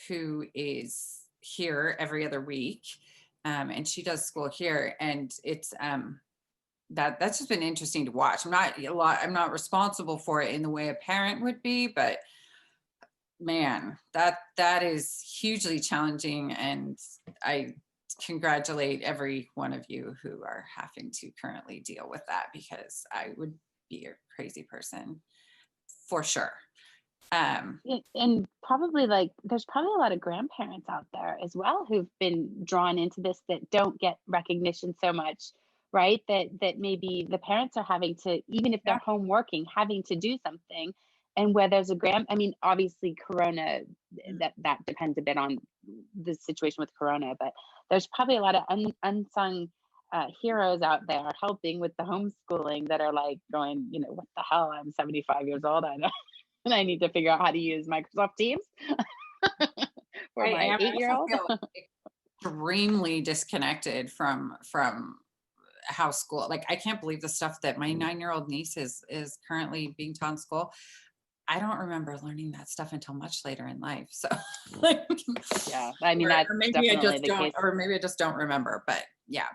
who is here every other week, and she does school here, and it's that's just been interesting to watch. I'm not responsible for it in the way a parent would be, but man, that is hugely challenging, and I congratulate every one of you who are having to currently deal with that, because I would be a crazy person for sure. And probably like there's probably a lot of grandparents out there as well who've been drawn into this that don't get recognition so much, right? That maybe the parents are having to, even if they're home working, having to do something. And where there's I mean, obviously Corona, that depends a bit on the situation with Corona, but there's probably a lot of unsung heroes out there helping with the homeschooling that are like going, you know, what the hell? I'm 75 years old. I know. And I need to figure out how to use Microsoft Teams for my 8-year-old. Extremely disconnected from how school, like I can't believe the stuff that my 9-year-old niece is currently being taught in school. I don't remember learning that stuff until much later in life. So yeah, I mean, that's maybe definitely I just the don't, case. or maybe I just don't remember. But yeah,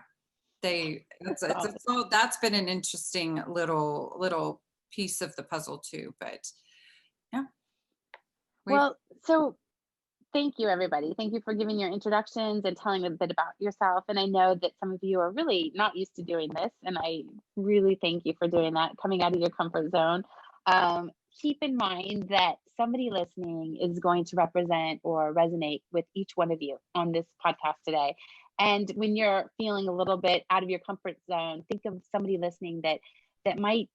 that's been an interesting little piece of the puzzle too. But yeah. Well, so thank you, everybody. Thank you for giving your introductions and telling a bit about yourself. And I know that some of you are really not used to doing this, and I really thank you for doing that, coming out of your comfort zone. Keep in mind that somebody listening is going to represent or resonate with each one of you on this podcast today. And when you're feeling a little bit out of your comfort zone, think of somebody listening that might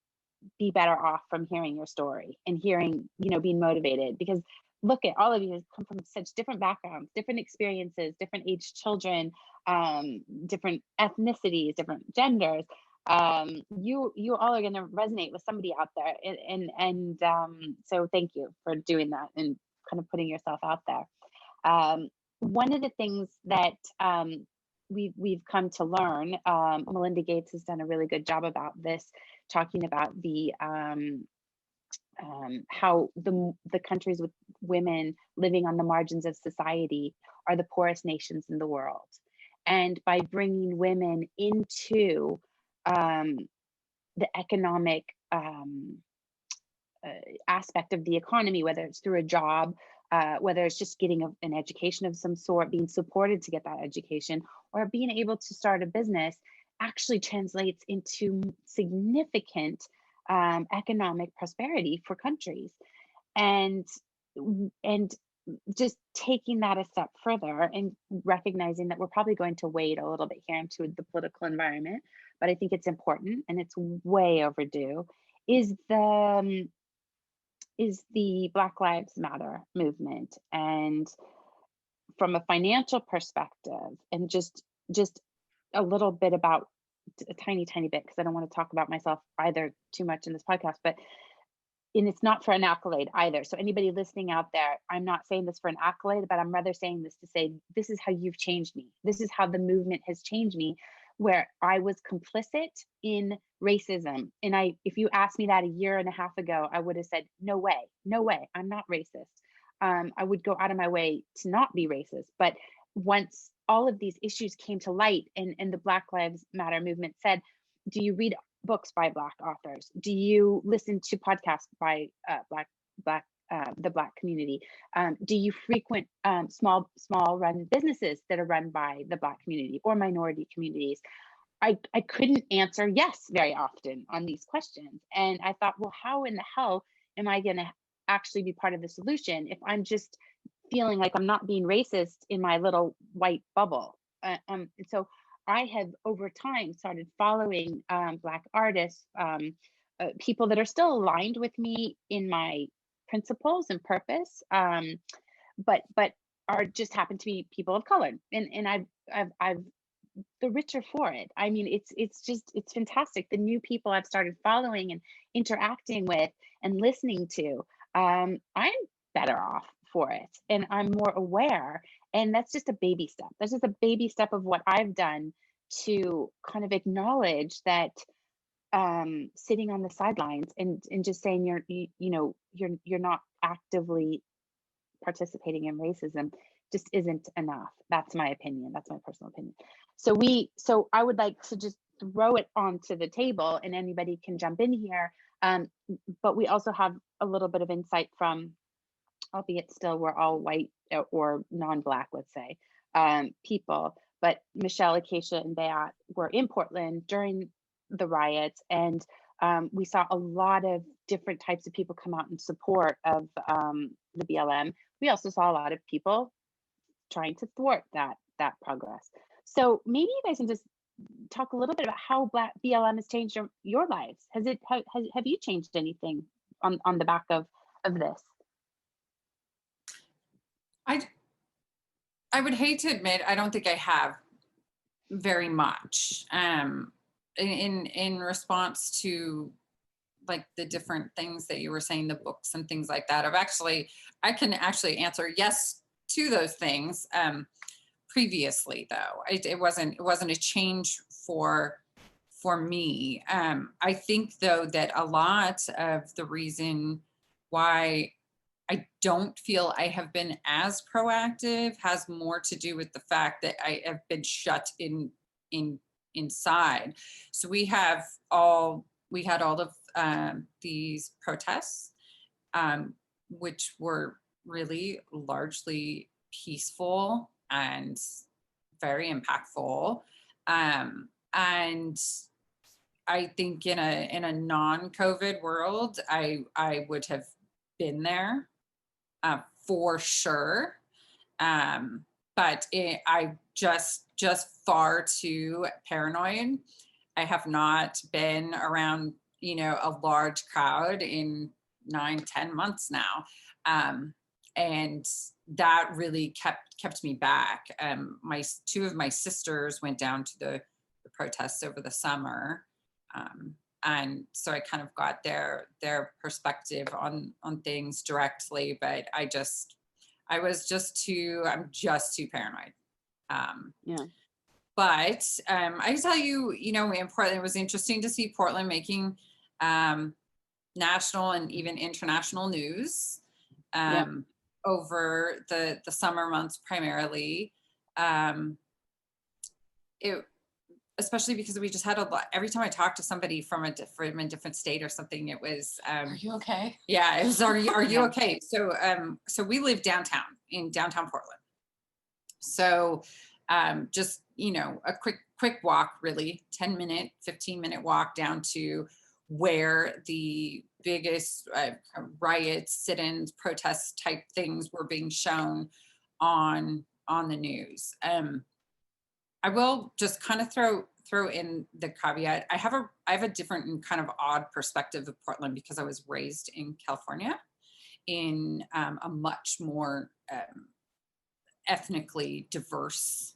be better off from hearing your story and hearing, you know, being motivated. Because look at all of you come from such different backgrounds, different experiences, different age children, different ethnicities, different genders. You all are going to resonate with somebody out there, and so thank you for doing that and kind of putting yourself out there. One of the things that we've come to learn, Melinda Gates has done a really good job about this, talking about the how the countries with women living on the margins of society are the poorest nations in the world. And by bringing women into the economic aspect of the economy, whether it's through a job, whether it's just getting an education of some sort, being supported to get that education, or being able to start a business, actually translates into significant economic prosperity for countries. And just taking that a step further and recognizing that we're probably going to wade a little bit here into the political environment, but I think it's important and it's way overdue, is the Black Lives Matter movement. And from a financial perspective, and just a little bit about a tiny bit, because I don't want to talk about myself either too much in this podcast, and it's not for an accolade either. So anybody listening out there, I'm not saying this for an accolade, but I'm rather saying this to say, this is how you've changed me. This is how the movement has changed me, where I was complicit in racism. And if you asked me that a year and a half ago, I would have said, no way, I'm not racist. I would go out of my way to not be racist. But once all of these issues came to light, and the Black Lives Matter movement said, do you read books by Black authors? Do you listen to podcasts by the Black community? Do you frequent small run businesses that are run by the Black community or minority communities? I couldn't answer yes very often on these questions. And I thought, well, how in the hell am I going to actually be part of the solution if I'm just feeling like I'm not being racist in my little white bubble? And so I have over time started following Black artists, people that are still aligned with me in my principles and purpose, but are just happen to be people of color, and I've the richer for it. I mean, it's fantastic. The new people I've started following and interacting with and listening to, I'm better off for it, and I'm more aware. And that's just a baby step. That's just a baby step of what I've done to kind of acknowledge that sitting on the sidelines and just saying you're not actively participating in racism just isn't enough. That's my opinion. That's my personal opinion. So I would like to just throw it onto the table, and anybody can jump in here. But we also have a little bit of insight from, albeit still we're all white or non-Black, let's say, people. But Michelle, Acacia, and Beat were in Portland during the riots, and we saw a lot of different types of people come out in support of the BLM. We also saw a lot of people trying to thwart that progress. So maybe you guys can just talk a little bit about how BLM has changed your lives. Have you changed anything on the back of this? I would hate to admit, I don't think I have very much. In response to like the different things that you were saying, the books and things like that, I can actually answer yes to those things. Previously, though, it wasn't a change for me. I think though that a lot of the reason why I don't feel I have been as proactive has more to do with the fact that I have been shut inside. So we had all of these protests, which were really largely peaceful and very impactful. And I think in a non-COVID world, I would have been there for sure. But I just far too paranoid. I have not been around, a large crowd in 9-10 months now. And that really kept me back. Two of my sisters went down to the protests over the summer. And so I kind of got their perspective on things directly, but I'm just too paranoid. Yeah. But I tell you, in Portland, it was interesting to see Portland making national and even international news over the summer months primarily. especially because we just had a lot, every time I talked to somebody from a different state or something, it was, Are you okay? yeah, it was, are you Yeah. okay? So, so we live downtown in downtown Portland. So, just, you know, a quick walk, really 10-minute, 15-minute walk down to where the biggest riots, sit-ins, protest type things were being shown on the news. I will just kind of throw in the caveat. I have a different and kind of odd perspective of Portland because I was raised in California in a much more ethnically diverse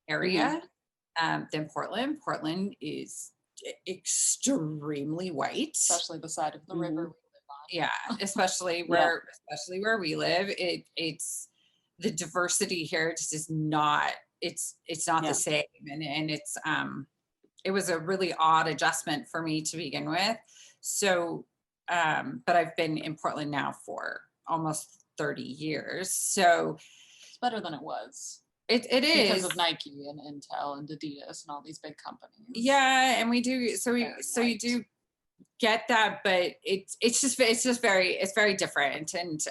area than Portland. Portland is extremely white, Especially the side of the river we live on. Yeah, especially where we live. It's the diversity here just is not. It's not the same, and it's it was a really odd adjustment for me to begin with. So, but I've been in Portland now for almost 30 years. So it's better than it was. It is because of Nike and Intel and Adidas and all these big companies. Yeah, and we do. So you do get that, but it's very different. And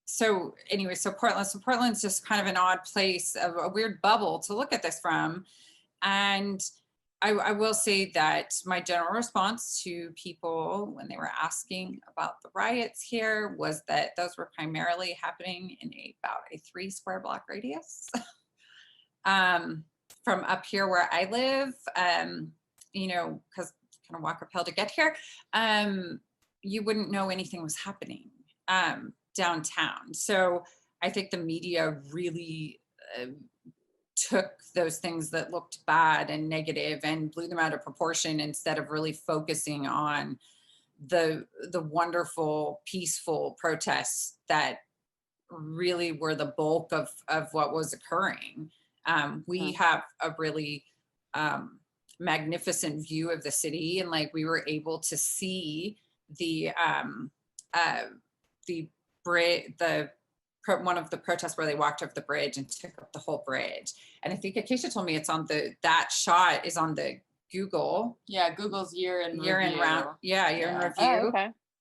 so anyway, so Portland's just kind of an odd place, a weird bubble to look at this from. And I will say that my general response to people when they were asking about the riots here was that those were primarily happening in about a 3 square block radius from up here where I live. You know, because kind of walk uphill to get here, you wouldn't know anything was happening downtown. So I think the media really took those things that looked bad and negative and blew them out of proportion instead of really focusing on the wonderful, peaceful protests that really were the bulk of what was occurring. We have a really magnificent view of the city, and like we were able to see the one of the protests where they walked over the bridge and took up the whole bridge. And I think Acacia told me it's on that shot is on the Google. Yeah, Google's year in review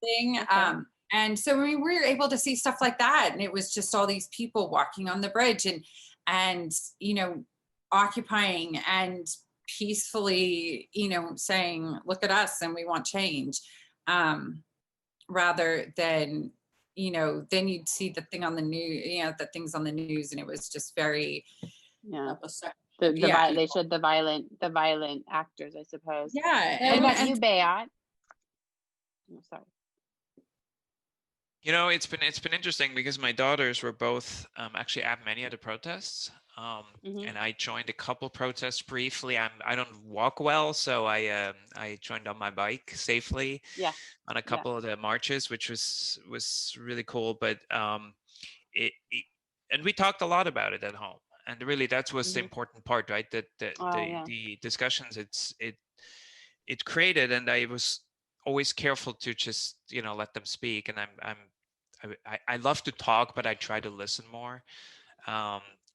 thing. Okay. And so we were able to see stuff like that. And it was just all these people walking on the bridge and you know, occupying and peacefully, you know, saying, look at us and we want change. Rather than, you know, then you'd see the thing on the news, you know, the things on the news, and it was just very, they showed the violent actors, I suppose. Yeah. What about you, Bayat? Oh, sorry. You know, it's been interesting because my daughters were both actually at many of the protests, and I joined a couple protests briefly. I don't walk well, so I joined on my bike safely on a couple of the marches, which was really cool. But and we talked a lot about it at home, and really that was the important part, right? That the discussions it created, and I was always careful to just, you know, let them speak. And I love to talk, but I try to listen more.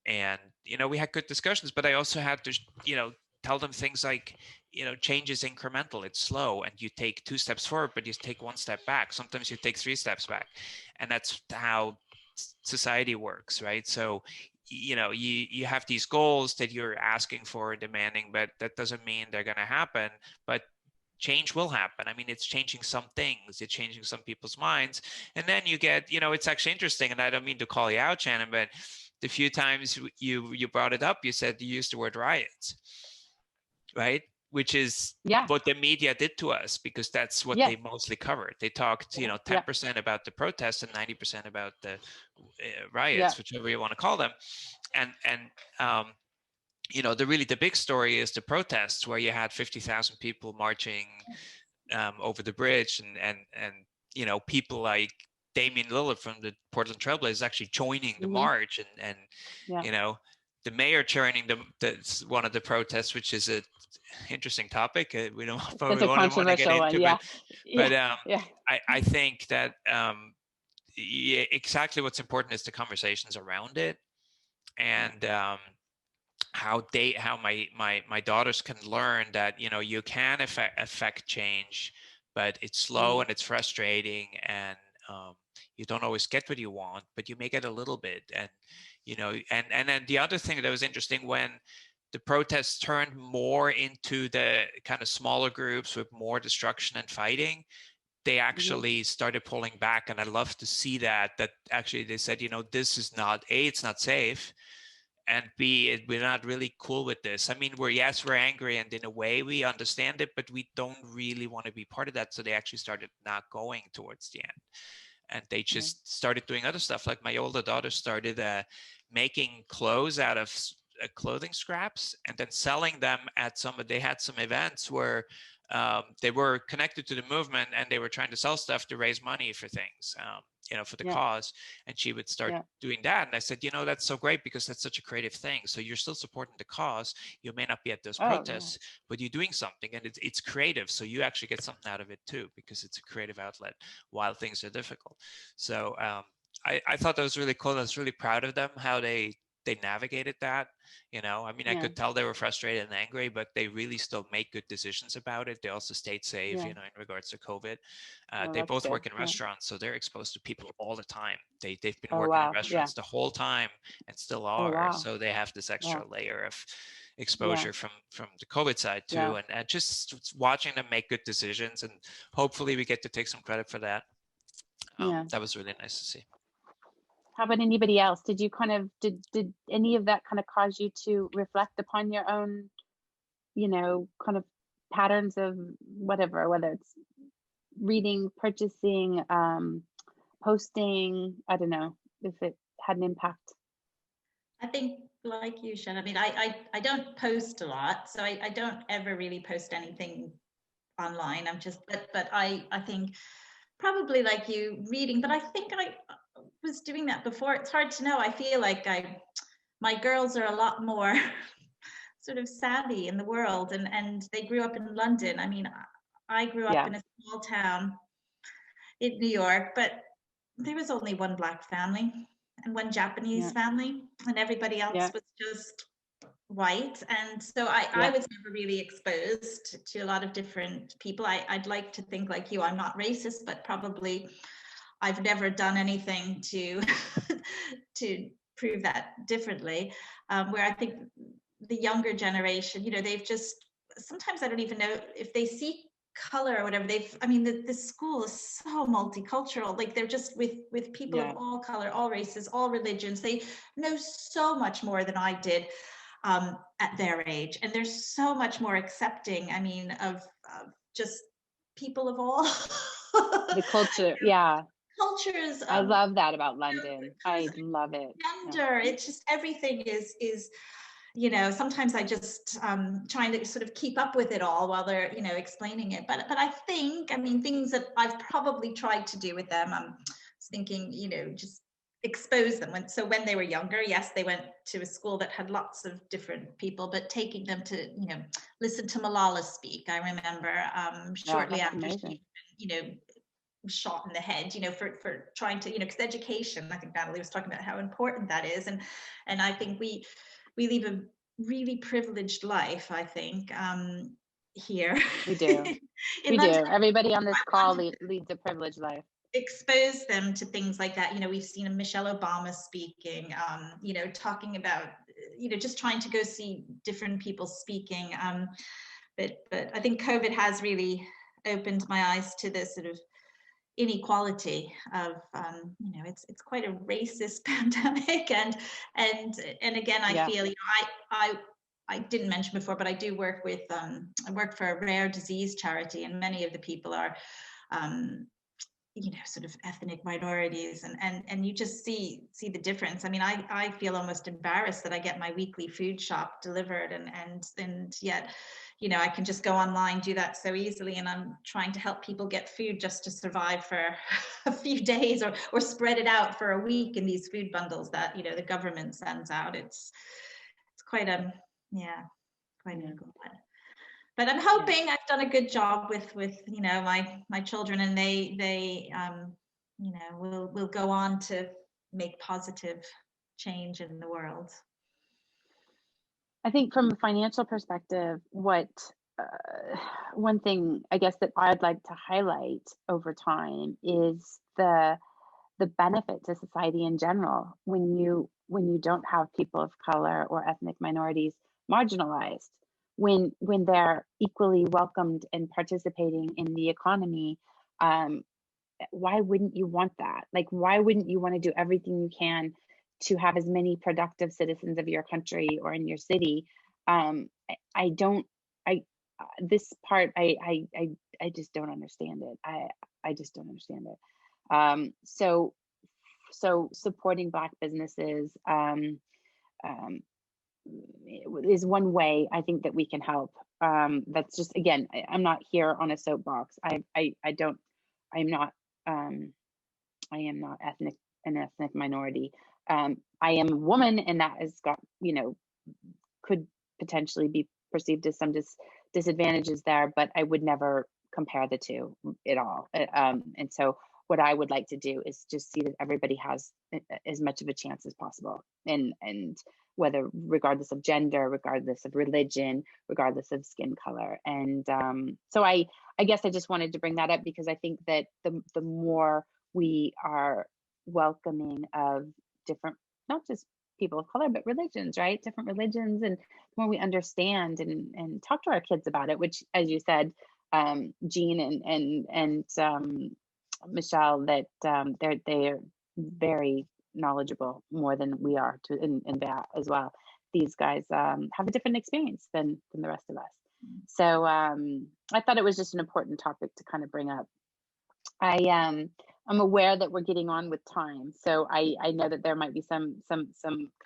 And, you know, we had good discussions, but I also had to, you know, tell them things like, you know, change is incremental, it's slow, and you take 2 steps forward, but you take 1 step back. Sometimes you take 3 steps back, and that's how society works, right? So, you know, you have these goals that you're asking for, demanding, but that doesn't mean they're going to happen. But change will happen. I mean, it's changing some things, it's changing some people's minds. And then you get, you know, it's actually interesting, and I don't mean to call you out, Shannon, but the few times you brought it up, you said you used the word riots, right? Which is what the media did to us, because that's what they mostly covered. They talked, you know, 10% about the protests and 90% about the riots, whichever you want to call them. And you know, the big story is the protests where you had 50,000 people marching over the bridge, and you know, people like Damian Lillard from the Portland Trailblazers actually joining the march, and you know, the mayor joining the one of the protests, which is a interesting topic. We don't probably want to get into, but I think that exactly what's important is the conversations around it, and how my daughters can learn that, you know, you can affect change, but it's slow and it's frustrating, and you don't always get what you want, but you may get a little bit. And, you know, and then the other thing that was interesting, when the protests turned more into the kind of smaller groups with more destruction and fighting, they actually started pulling back. And I love to see that actually they said, you know, this is not, A, it's not safe, and B, we're not really cool with this. I mean, we're angry, and in a way we understand it, but we don't really want to be part of that. So they actually started not going towards the end, and they just started doing other stuff. Like my older daughter started making clothes out of clothing scraps and then selling them at they had some events where they were connected to the movement, and they were trying to sell stuff to raise money for things, you know, for the cause. And she would start doing that. And I said, you know, that's so great, because that's such a creative thing. So you're still supporting the cause. You may not be at those protests, but you're doing something, and it's creative. So you actually get something out of it too, because it's a creative outlet while things are difficult. So I thought that was really cool. I was really proud of them, how they navigated that. You know, I mean, I could tell they were frustrated and angry, but they really still made good decisions about it. They also stayed safe, you know, in regards to COVID. They both work in restaurants, so they're exposed to people all the time. They've been working in restaurants the whole time, and still are. So they have this extra layer of exposure from the COVID side too. And just watching them make good decisions, and hopefully we get to take some credit for that. That was really nice to see. How about anybody else? Did you kind of, did any of that kind of cause you to reflect upon your own, you know, kind of patterns of whatever, whether it's reading, purchasing, posting? I don't know if it had an impact. I think like you, Shannon, I mean, I don't post a lot, so I don't ever really post anything online. I'm just, but I think probably like you, reading, but I think I was doing that before. It's hard to know. I feel like my girls are a lot more sort of savvy in the world, and they grew up in London. I mean, I grew up in a small town in New York, but there was only one Black family and one Japanese family, and everybody else was just white. And so I was never really exposed to a lot of different people. I'd like to think like you, I'm not racist, but probably I've never done anything to to prove that differently. Where I think the younger generation, you know, they've just, sometimes I don't even know if they see color or whatever. I mean, the school is so multicultural. Like, they're just with people of all color, all races, all religions. They know so much more than I did at their age, and they're so much more accepting. I mean, of just people of all the culture, cultures. I love that about London. I love it. Gender, it's just everything is, you know, sometimes I just trying to sort of keep up with it all while they're, you know, explaining it. But I think, I mean, things that I've probably tried to do with them, I'm thinking, you know, just expose them. When they were younger, yes, they went to a school that had lots of different people, but taking them to, you know, listen to Malala speak. I remember shortly after she, you know, shot in the head, you know, for trying to, you know, because education, I think Natalie was talking about how important that is, and I think we live a really privileged life, I think, here. We do. We do. Everybody on this call leads a privileged life. Expose them to things like that. You know, we've seen Michelle Obama speaking, you know, talking about, you know, just trying to go see different people speaking. But I think COVID has really opened my eyes to this sort of inequality of, you know, it's quite a racist pandemic, and again, I feel, you know, I didn't mention before, but I do work with I work for a rare disease charity, and many of the people are you know, sort of ethnic minorities, and you just see the difference. I mean, I feel almost embarrassed that I get my weekly food shop delivered, and yet, you know, I can just go online, do that so easily, and I'm trying to help people get food just to survive for a few days, or spread it out for a week in these food bundles that, you know, the government sends out. It's quite quite difficult. But I'm hoping I've done a good job with you know, my children, and they you know, will go on to make positive change in the world. I think from a financial perspective, what one thing I guess that I'd like to highlight over time is the benefit to society in general when you don't have people of color or ethnic minorities marginalized, when they're equally welcomed and participating in the economy. Why wouldn't you want that? Like, why wouldn't you want to do everything you can to have as many productive citizens of your country or in your city? I don't, this part, I just don't understand it. I just don't understand it. So supporting Black businesses is one way I think that we can help. That's just, again, I'm not here on a soapbox. I am not an ethnic minority. I am a woman, and that has got, could potentially be perceived as some disadvantages there, but I would never compare the two at all. And so what I would like to do is just see that everybody has as much of a chance as possible, and whether, regardless of gender, regardless of religion, regardless of skin color. And so I guess I just wanted to bring that up, because I think that the more we are welcoming of different, not just people of color, but religions, right? Different religions, and the more we understand and talk to our kids about it, which, as you said, Jean and Michelle, that they are very knowledgeable, more than we are in that as well. These guys have a different experience than the rest of us. So I thought it was just an important topic to kind of bring up. I'm aware that we're getting on with time, so I know that there might be some kind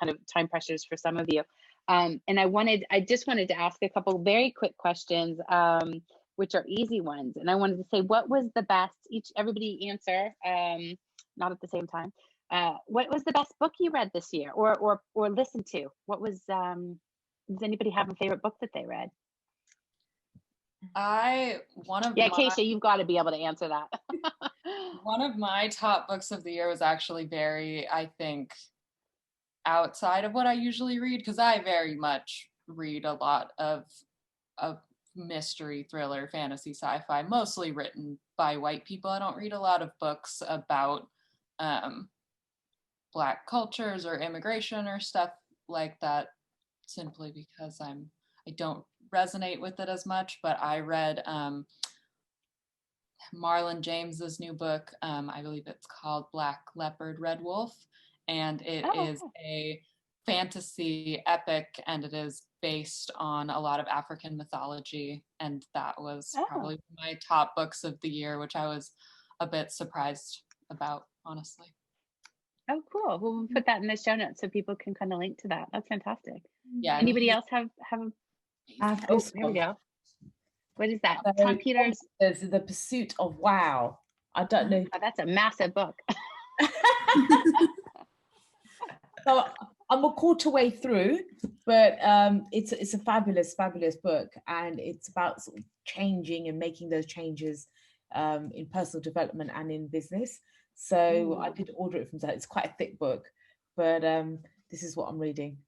of time pressures for some of you, and I just wanted to ask a couple very quick questions, which are easy ones. And I wanted to say, what was the best? Everybody answer, not at the same time. What was the best book you read this year, or listened to? What was? Does anybody have a favorite book that they read? Keisha, you've got to be able to answer that. One of my top books of the year was actually very, I think, outside of what I usually read, because I very much read a lot of mystery, thriller, fantasy, sci-fi, mostly written by white people. I don't read a lot of books about Black cultures or immigration or stuff like that, simply because I don't resonate with it as much. But I read Marlon James's new book. I believe it's called Black Leopard, Red Wolf, and it is a fantasy epic, and it is based on a lot of African mythology, and that was probably my top books of the year, which I was a bit surprised about, honestly. Oh, cool. Well, we'll put that in the show notes so people can kind of link to that. That's fantastic. Yeah. Anybody else have here we go. What is that? Tom Peters. The Pursuit of Wow. I don't know. Oh, that's a massive book. So I'm a quarter way through, but it's a fabulous book, and it's about sort of changing and making those changes in personal development and in business. So I did order it from that. It's quite a thick book, but this is what I'm reading.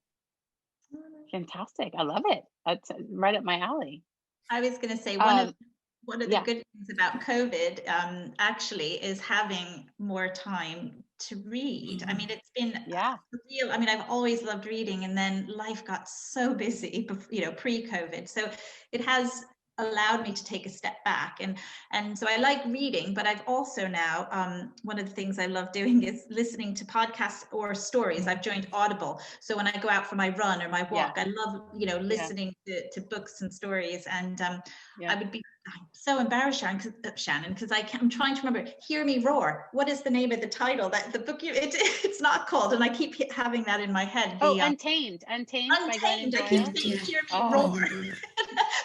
Fantastic. I love it. That's right up my alley. I was going to say one of the good things about COVID actually is having more time to read. I mean, it's been real. I mean, I've always loved reading, and then life got so busy, pre-COVID. So it has allowed me to take a step back, and so I like reading, but I've also now one of the things I love doing is listening to podcasts or stories. I've joined Audible, so when I go out for my run or my walk, I love listening to books and stories. And I'm so embarrassed, Shannon, because I'm trying to remember. Hear Me Roar. What is the name of the title? That the book it's not called, and I keep having that in my head. Untamed. Untamed. I keep saying Hear Me Roar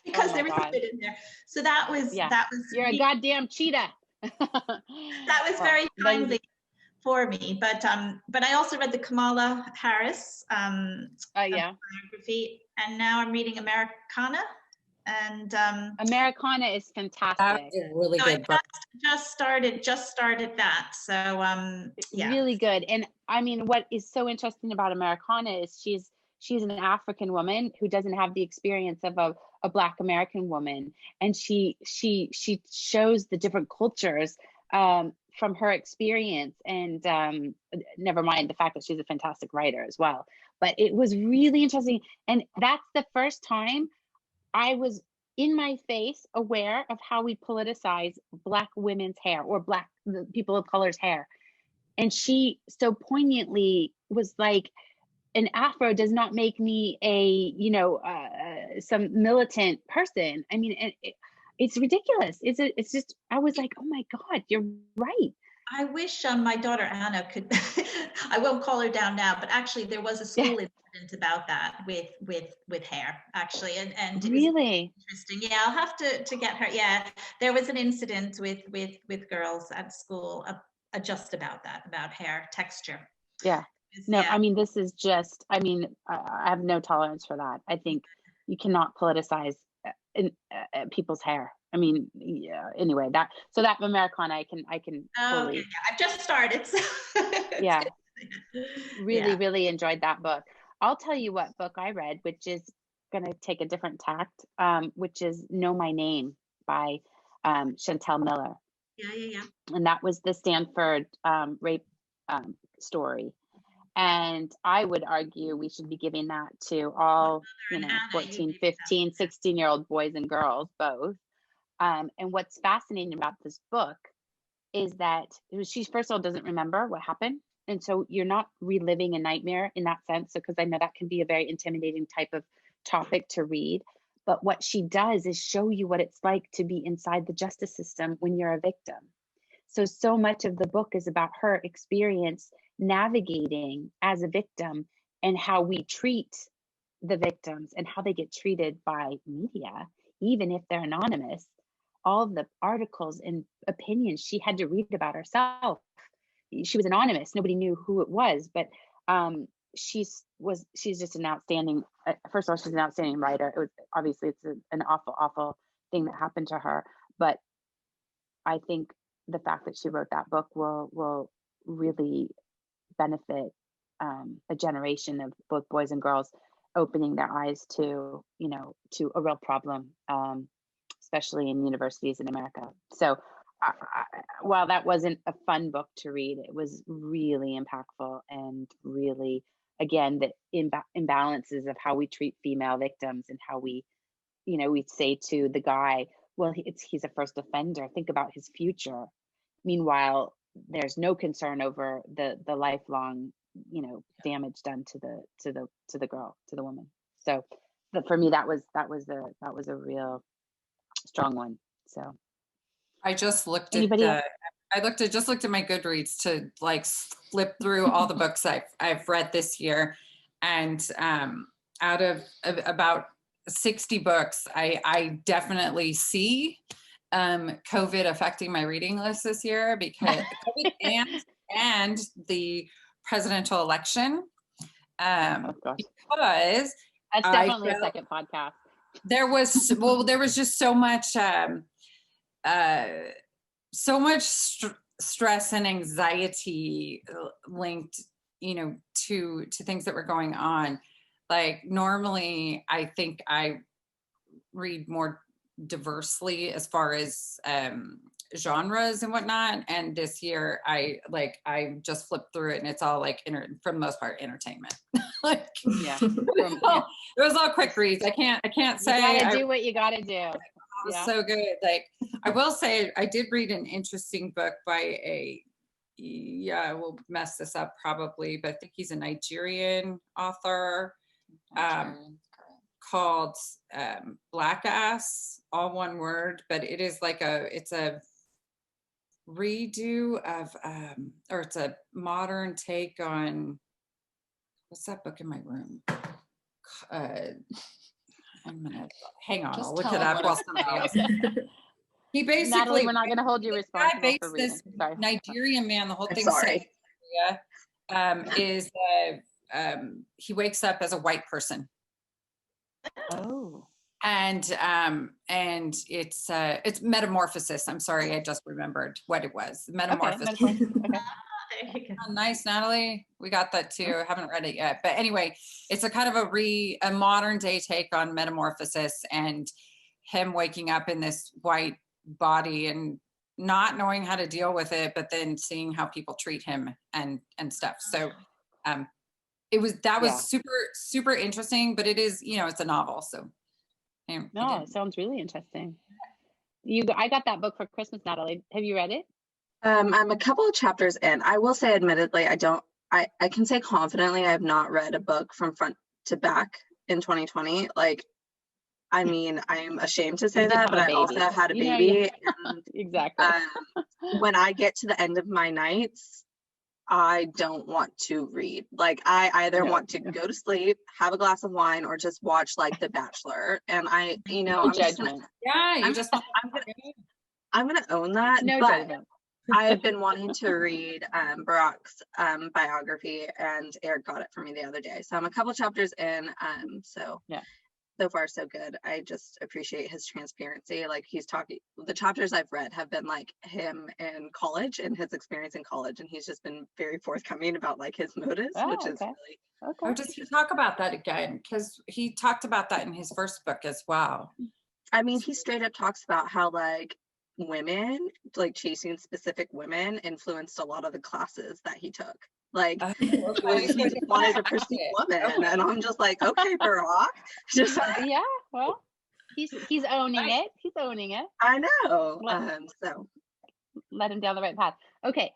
because there was a bit in there. So that was You're a goddamn cheetah. That was very timely for me. But I also read the Kamala Harris biography, and now I'm reading Americana. And Americana is fantastic. That's a really good book. Just started that. So really good. And I mean, what is so interesting about Americana is she's an African woman who doesn't have the experience of a Black American woman, and she shows the different cultures from her experience, and never mind the fact that she's a fantastic writer as well. But it was really interesting, and that's the first time I was in my face aware of how we politicize Black women's hair, or the people of color's hair. And she so poignantly was like, an afro does not make me some militant person. I mean, it's ridiculous. It's just, I was like, oh my God, you're right. I wish my daughter Anna could, I won't call her down now, but actually there was a school incident about that with hair, actually. And it really was interesting. Yeah, I'll have to get her. Yeah, there was an incident with girls at school just about that, about hair texture. Yeah. No, I mean, this is just, I mean, I have no tolerance for that. I think you cannot politicize people's hair. I mean, yeah, anyway, that Americana, I can fully. Yeah, I've just started. So. Yeah. Really enjoyed that book. I'll tell you what book I read, which is going to take a different tact, which is Know My Name by Chantel Miller. Yeah. And that was the Stanford rape story. And I would argue we should be giving that to all, 14, 15, 16-year-old boys and girls, both. And what's fascinating about this book is that she, first of all, doesn't remember what happened. And so you're not reliving a nightmare in that sense. So, because I know that can be a very intimidating type of topic to read. But what she does is show you what it's like to be inside the justice system when you're a victim. So much of the book is about her experience navigating as a victim, and how we treat the victims and how they get treated by media, even if they're anonymous. All of the articles and opinions she had to read about herself. She was anonymous. Nobody knew who it was, but she's just an outstanding, first of all, she's an outstanding writer. It was obviously, it's an awful thing that happened to her. But I think the fact that she wrote that book will really benefit a generation of both boys and girls, opening their eyes to a real problem, especially in universities in America. So while that wasn't a fun book to read, it was really impactful, and really, again, the imbalances of how we treat female victims, and how we say to the guy, well, he's a first offender, think about his future. Meanwhile, there's no concern over the lifelong, damage done to the girl, to the woman. So, but for me, that was a real strong one. So, I just looked Anybody at just looked at my Goodreads to like flip through all the books I've read this year, and out of about 60 books, I definitely see COVID affecting my reading list this year, because COVID and the presidential election. Because that's definitely a second podcast. There was just so much stress and anxiety linked, to things that were going on. Like, normally I think I read more diversely as far as genres and whatnot, and this year I just flipped through it, and it's all like for the most part entertainment. Like, yeah, it was all quick reads. I can't say you gotta do what you gotta do. It was so good. Like, I will say I did read an interesting book by I will mess this up probably, but I think he's a Nigerian author, called Black Ass, all one word, but it is like it's a redo of or it's a modern take on, what's that book in my room? I'm gonna hang on. I'll look it up while somebody else. He basically, Natalie, we're not going to hold you responsible for reading. This Sorry. Nigerian man, the whole thing is he wakes up as a white person. Oh. And it's metamorphosis. I'm sorry, I just remembered what it was. Metamorphosis. Okay. Oh, nice, Natalie. We got that too. I haven't read it yet. But anyway, it's a kind of a modern day take on metamorphosis and him waking up in this white body and not knowing how to deal with it, but then seeing how people treat him and stuff. So that was super interesting, but it is, it's a novel. So no, it sounds really interesting. I got that book for Christmas, Natalie. Have you read it? I'm a couple of chapters in. I will say, admittedly, I can say confidently I have not read a book from front to back in 2020. Like, I mean, I'm ashamed to say that, but I also had a baby. And, exactly. When I get to the end of my nights, I don't want to read. Like, I either want to go to sleep, have a glass of wine, or just watch like The Bachelor. And I'm judgment. I'm gonna own that. No but judgment. I've been wanting to read Barack's biography, and Eric got it for me the other day. So I'm a couple chapters in. So far so good. I just appreciate his transparency. Like, he's talking, the chapters I've read have been like him in college and his experience in college, and he's just been very forthcoming about like his motives, which is really okay. Or does he talk about that again? Because he talked about that in his first book as well. I mean, he straight up talks about how like women, like chasing specific women, influenced a lot of the classes that he took. Like, he just wanted to pursue women, and I'm just like, okay, Barack. Yeah, well, he's owning it. He's owning it. I know. So let him down the right path. Okay.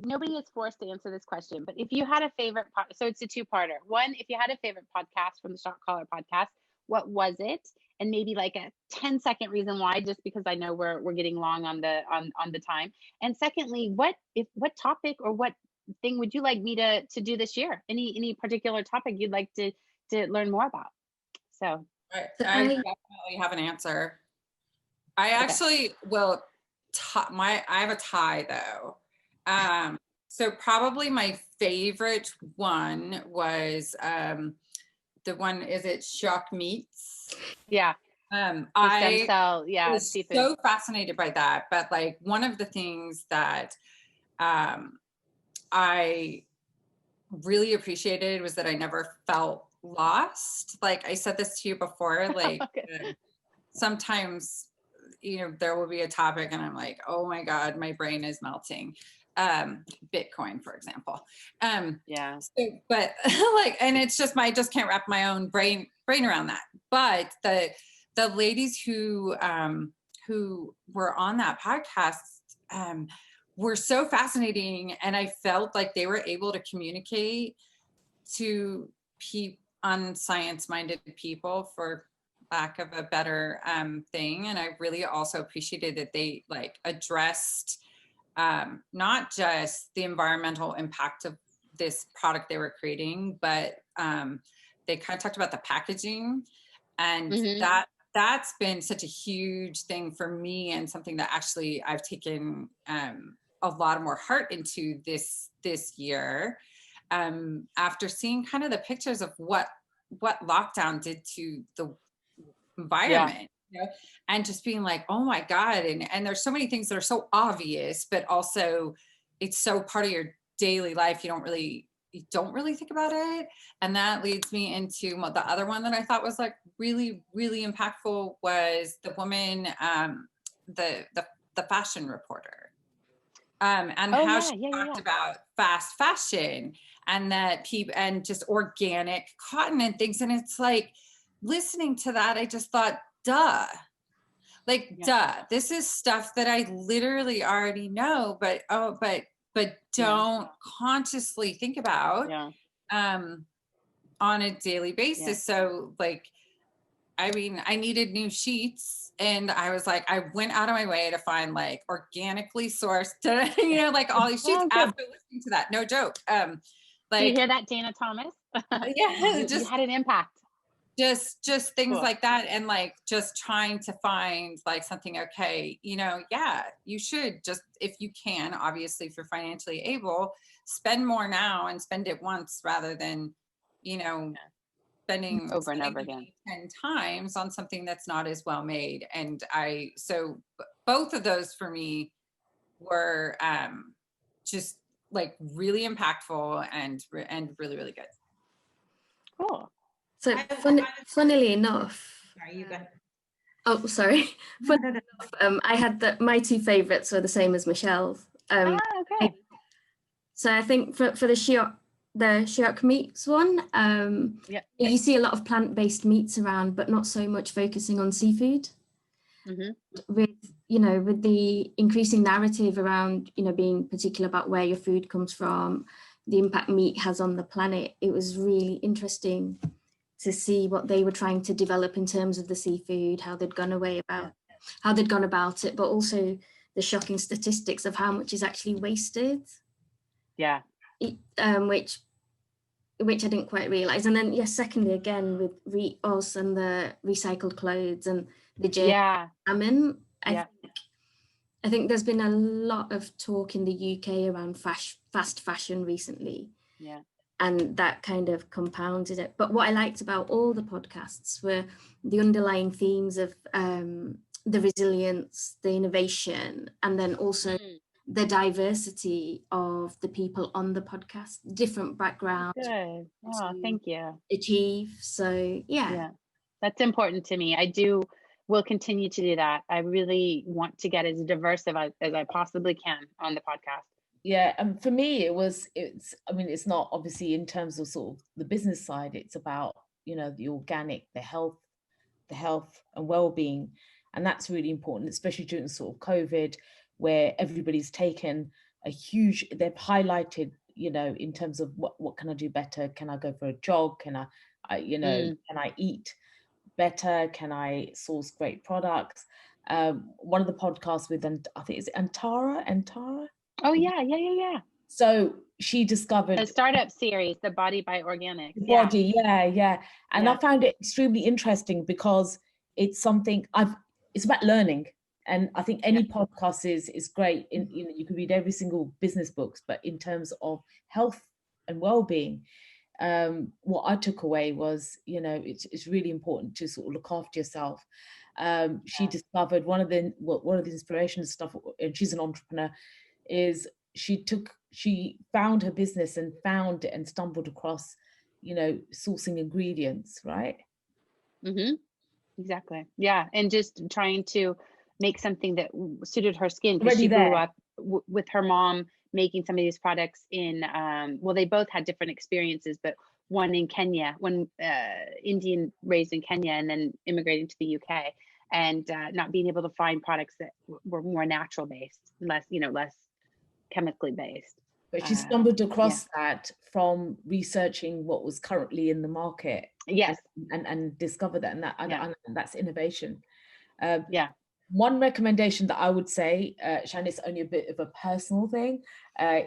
Nobody is forced to answer this question, but if you had a favorite so it's a two-parter. One, if you had a favorite podcast from the Shot Caller podcast, what was it? And maybe like a 10-second reason why, just because I know we're getting long on the time. And secondly, what topic or what thing would you like me to do this year? Any particular topic you'd like to learn more about? So I definitely have an answer. I actually will. I have a tie though. So probably my favorite one was the one, is it Shock Meats? Yeah. I was seafood. So fascinated by that. But like, one of the things that I really appreciated was that I never felt lost. Like, I said this to you before, like sometimes, there will be a topic and I'm like, oh my God, my brain is melting. Bitcoin, for example. Yeah. So, but like, and it's just I just can't wrap my own brain around that. But the ladies who were on that podcast were so fascinating, and I felt like they were able to communicate to unscience-minded people, for lack of a better thing. And I really also appreciated that they like addressed not just the environmental impact of this product they were creating, but they kind of talked about the packaging, and that's been such a huge thing for me, and something that actually I've taken a lot more heart into this year, after seeing kind of the pictures of what lockdown did to the environment. And just being like, oh my God. And there's so many things that are so obvious, but also it's so part of your daily life. You don't really think about it. And that leads me into the other one that I thought was like really, really impactful was the woman, the fashion reporter. And how she talked about fast fashion, and that and just organic cotton and things. And it's like, listening to that, I just thought, duh. This is stuff that I literally already know, but don't consciously think about on a daily basis. So like, I mean, I needed new sheets, and I was like, I went out of my way to find like organically sourced, like all these sheets after listening to that. No joke. Do you hear that, Dana Thomas? You had an impact. Just things like that, and like just trying to find like something, okay, you should just, if you can, obviously if you're financially able, spend more now and spend it once, rather than spending over and over again 10 times on something that's not as well made. And so both of those for me were just like really impactful and really, really good. Cool. So funnily enough, Sorry, you go ahead. oh, sorry. No, no, no. I had my two favorites were the same as Michelle's. Okay. So I think for the shiok meats one, you see a lot of plant-based meats around, but not so much focusing on seafood. With the increasing narrative around, being particular about where your food comes from, the impact meat has on the planet, it was really interesting to see what they were trying to develop in terms of the seafood, how they'd gone about it, but also the shocking statistics of how much is actually wasted. Yeah. Which I didn't quite realize. And then, yes, secondly, again, with us and the recycled clothes and the salmon, I think there's been a lot of talk in the UK around fast fashion recently. Yeah. And that kind of compounded it. But what I liked about all the podcasts were the underlying themes of the resilience, the innovation, and then also the diversity of the people on the podcast, different backgrounds. Good. Oh, thank you. Achieve. So yeah, that's important to me. Will continue to do that. I really want to get as diverse as I possibly can on the podcast. Yeah, and for me, it's not obviously in terms of sort of the business side. It's about, the organic, the health and well-being, and that's really important, especially during sort of COVID, where everybody's taken they've highlighted, in terms of what can I do better? Can I go for a jog? Can can I eat better? Can I source great products? One of the podcasts with, I think it's Antara. Oh yeah. So she discovered the startup series, the Body by Organics. Body, yeah. And I found it extremely interesting because it's something it's about learning. And I think any podcast is great. You can read every single business books, but in terms of health and well-being, what I took away was, it's really important to sort of look after yourself. She discovered one of the inspirational stuff, and she's an entrepreneur, is she found her business and found and stumbled across, sourcing ingredients, right? Exactly. Yeah. And just trying to make something that suited her skin, because she grew up with her mom making some of these products in, they both had different experiences, but one in Kenya, one Indian raised in Kenya and then immigrating to the UK, and not being able to find products that were more natural based, less chemically based. But she stumbled across that from researching what was currently in the market. Yes. And discovered that, and that's innovation. One recommendation that I would say, Shannon, it's only a bit of a personal thing. I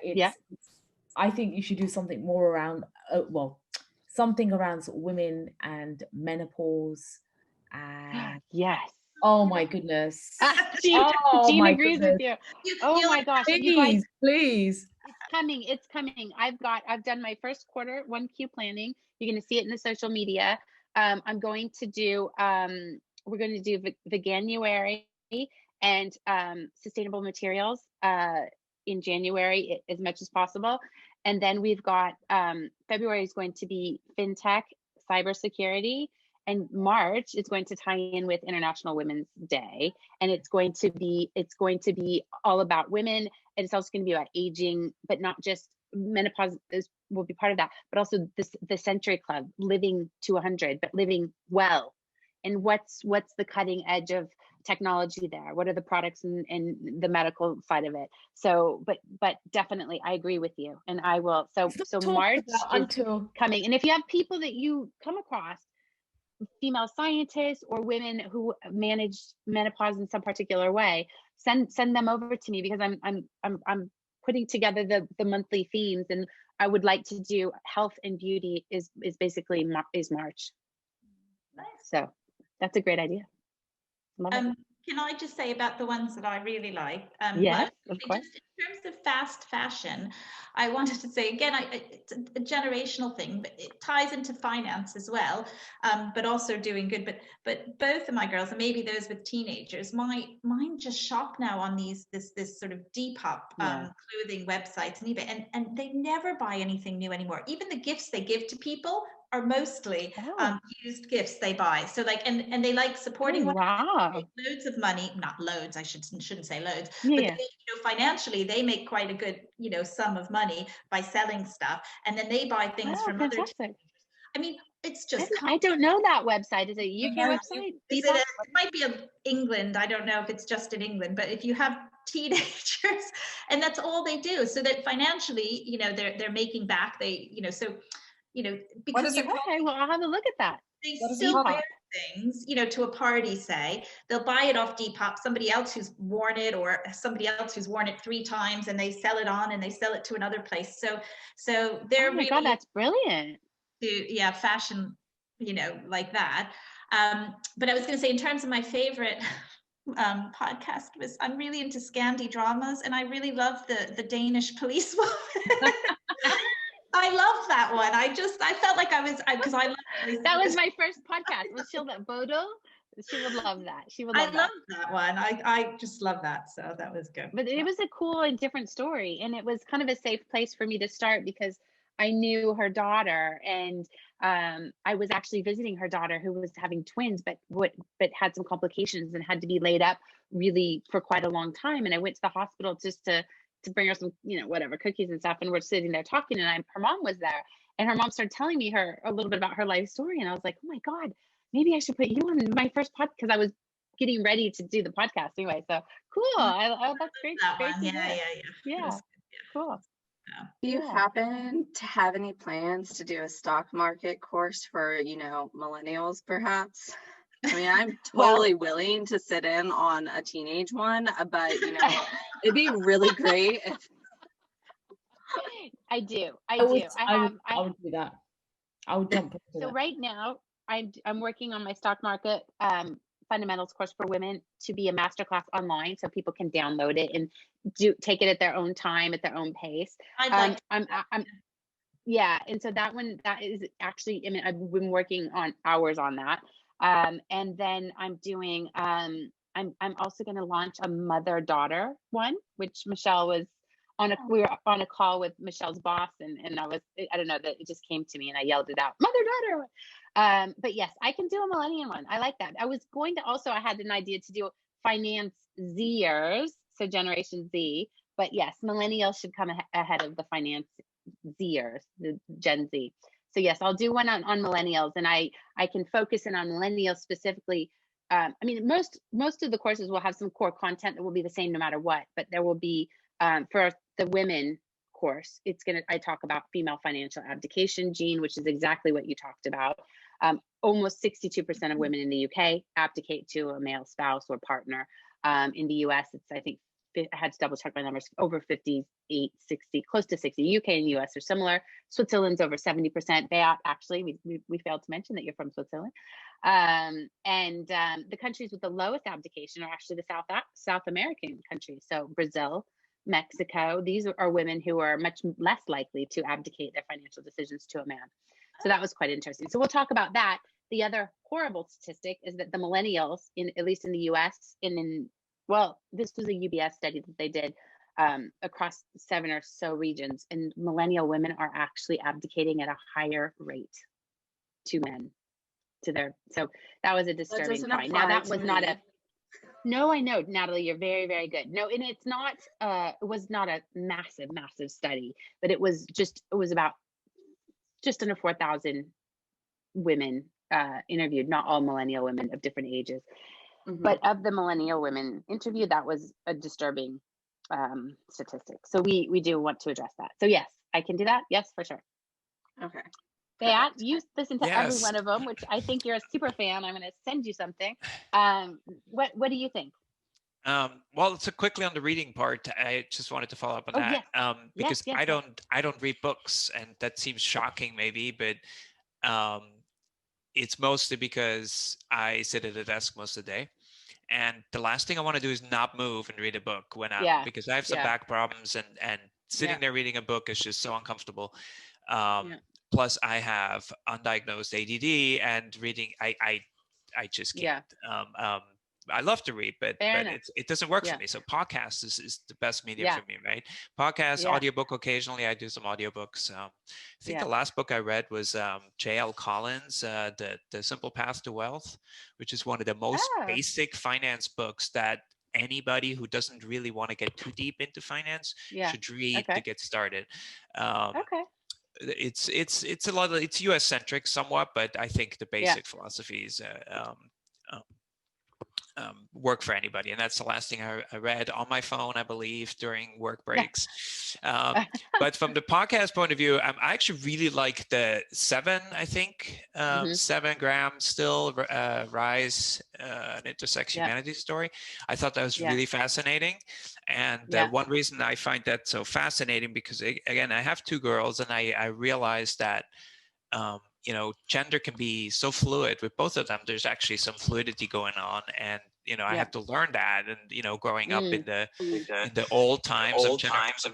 think you should do something more around, something around sort of women and menopause. And yes. Oh my goodness. Jean agrees with you. Oh my gosh. Please. It's coming. I've done my first quarter 1Q planning. You're going to see it in the social media. I'm going to do, we're going to do Veganuary and sustainable materials in January as much as possible. And then we've got February is going to be fintech, cybersecurity, and March is going to tie in with International Women's Day, and it's going to be all about women, and it's also going to be about aging, but not just menopause will be part of that, but also the Century Club, living to 100, but living well. And what's the cutting edge of technology there? What are the products and the medical side of it? So, but definitely, I agree with you, and I will. So March is coming, and if you have people that you come across, female scientists or women who manage menopause in some particular way, send them over to me, because I'm putting together the monthly themes, and I would like to do health and beauty is basically March. Nice. So that's a great idea. Love it. Can I just say about the ones that I really like? Yes, of course. Just in terms of fast fashion, I wanted to say again, it's a generational thing, but it ties into finance as well, but also doing good. But both of my girls, and maybe those with teenagers, mine just shop now on this sort of Depop clothing websites and eBay, and they never buy anything new anymore. Even the gifts they give to people are mostly used gifts they buy. So like, and they like supporting loads of money, not loads, I shouldn't say loads, but they, financially they make quite a good, sum of money by selling stuff. And then they buy things from other teenagers. I mean, it's just I don't know that website. Is it a UK website? It might be England. I don't know if it's just in England, but if you have teenagers and that's all they do, so that financially, they're making back, because okay, well, I'll have a look at that. They still wear things, to a party, say. They'll buy it off Depop, somebody else who's worn it or somebody else who's worn it 3 times, and they sell it on and they sell it to another place. So they're really, God, that's brilliant. Fashion, like that. But I was going to say, in terms of my favorite podcast, I'm really into Scandi dramas, and I really love the Danish police one. I love that one. I felt like I was, because I love that was my first podcast. Was Shilda Bodil? She would love that. She would love that. I love that one. I just love that. So that was good. But it was a cool and different story, and it was kind of a safe place for me to start because I knew her daughter, and I was actually visiting her daughter who was having twins, but had some complications and had to be laid up really for quite a long time. And I went to the hospital just to bring her some, whatever, cookies and stuff. And we're sitting there talking, and her mom was there, and her mom started telling me a little bit about her life story. And I was like, oh my God, maybe I should put you on my first podcast, because I was getting ready to do the podcast anyway. So cool. That's great. Yeah. Cool. Do you happen to have any plans to do a stock market course for, millennials perhaps? I mean, I'm totally willing to sit in on a teenage one, but it'd be really great if I do. I would do that. I would jump into so that. Right now I'm working on my stock market fundamentals course for women to be a masterclass online, so people can download it and take it at their own time, at their own pace. And so that is actually, I've been working on hours on that. And then I'm doing, I'm also going to launch a mother-daughter one, which Michelle was we were on a call with Michelle's boss, and I don't know, that it just came to me and I yelled it out, mother-daughter. But yes, I can do a millennium one. I like that. I had an idea to do finance Zers, so Generation Z, but yes, millennials should come ahead of the finance Zers, the Gen Z. So yes, I'll do one on millennials, and I can focus in on millennials specifically. Most of the courses will have some core content that will be the same no matter what, but there will be, for the women course, I talk about female financial abdication gene, which is exactly what you talked about. Almost 62% of women in the UK abdicate to a male spouse or partner. In the US, it's, I think, I had to double check my numbers, over 58, 60, close to 60. UK and US are similar. Switzerland's over 70%. Beat, actually, we failed to mention that you're from Switzerland. The countries with the lowest abdication are actually the South American countries. So Brazil, Mexico, these are women who are much less likely to abdicate their financial decisions to a man. So that was quite interesting. So we'll talk about that. The other horrible statistic is that the millennials, at least in the US, this was a UBS study that they did across 7 or so regions, and millennial women are actually abdicating at a higher rate to men. So that was a disturbing find. Now that was not no, I know, Natalie, you're very, very good. No, and it was not a massive study, but it was about just under 4,000 women interviewed, not all millennial women of different ages. Mm-hmm. But of the millennial women interviewed, that was a disturbing statistic. So we do want to address that. So yes, I can do that. Yes, for sure. Okay. Beat, you listen to every one of them, which I think you're a super fan. I'm going to send you something. What do you think? Well, so quickly on the reading part, I just wanted to follow up on that. Yes. Because I don't read books, and that seems shocking maybe, but it's mostly because I sit at a desk most of the day. And the last thing I want to do is not move and read a book because I have some back problems, and sitting there reading a book is just so uncomfortable. Plus I have undiagnosed ADD, and reading, I just can't. I love to read, but it doesn't work for me. So podcast is the best medium for me, right? Podcast, audiobook. Occasionally I do some audiobooks. I think the last book I read was J.L. Collins, the Simple Path to Wealth, which is one of the most basic finance books that anybody who doesn't really want to get too deep into finance should read to get started. It's a lot of, it's US centric somewhat, but I think the basic philosophies work for anybody. And that's the last thing I read on my phone, I believe, during work breaks. But from the podcast point of view, I actually really like the 7, I think, 7 Graham Still Rise, an Intersex Humanity story. I thought that was really fascinating. And one reason I find that so fascinating, because again, I have 2 girls, and I realized that you know, gender can be so fluid with both of them. There's actually some fluidity going on, and you know, I have to learn that. And you know, growing up in the old times of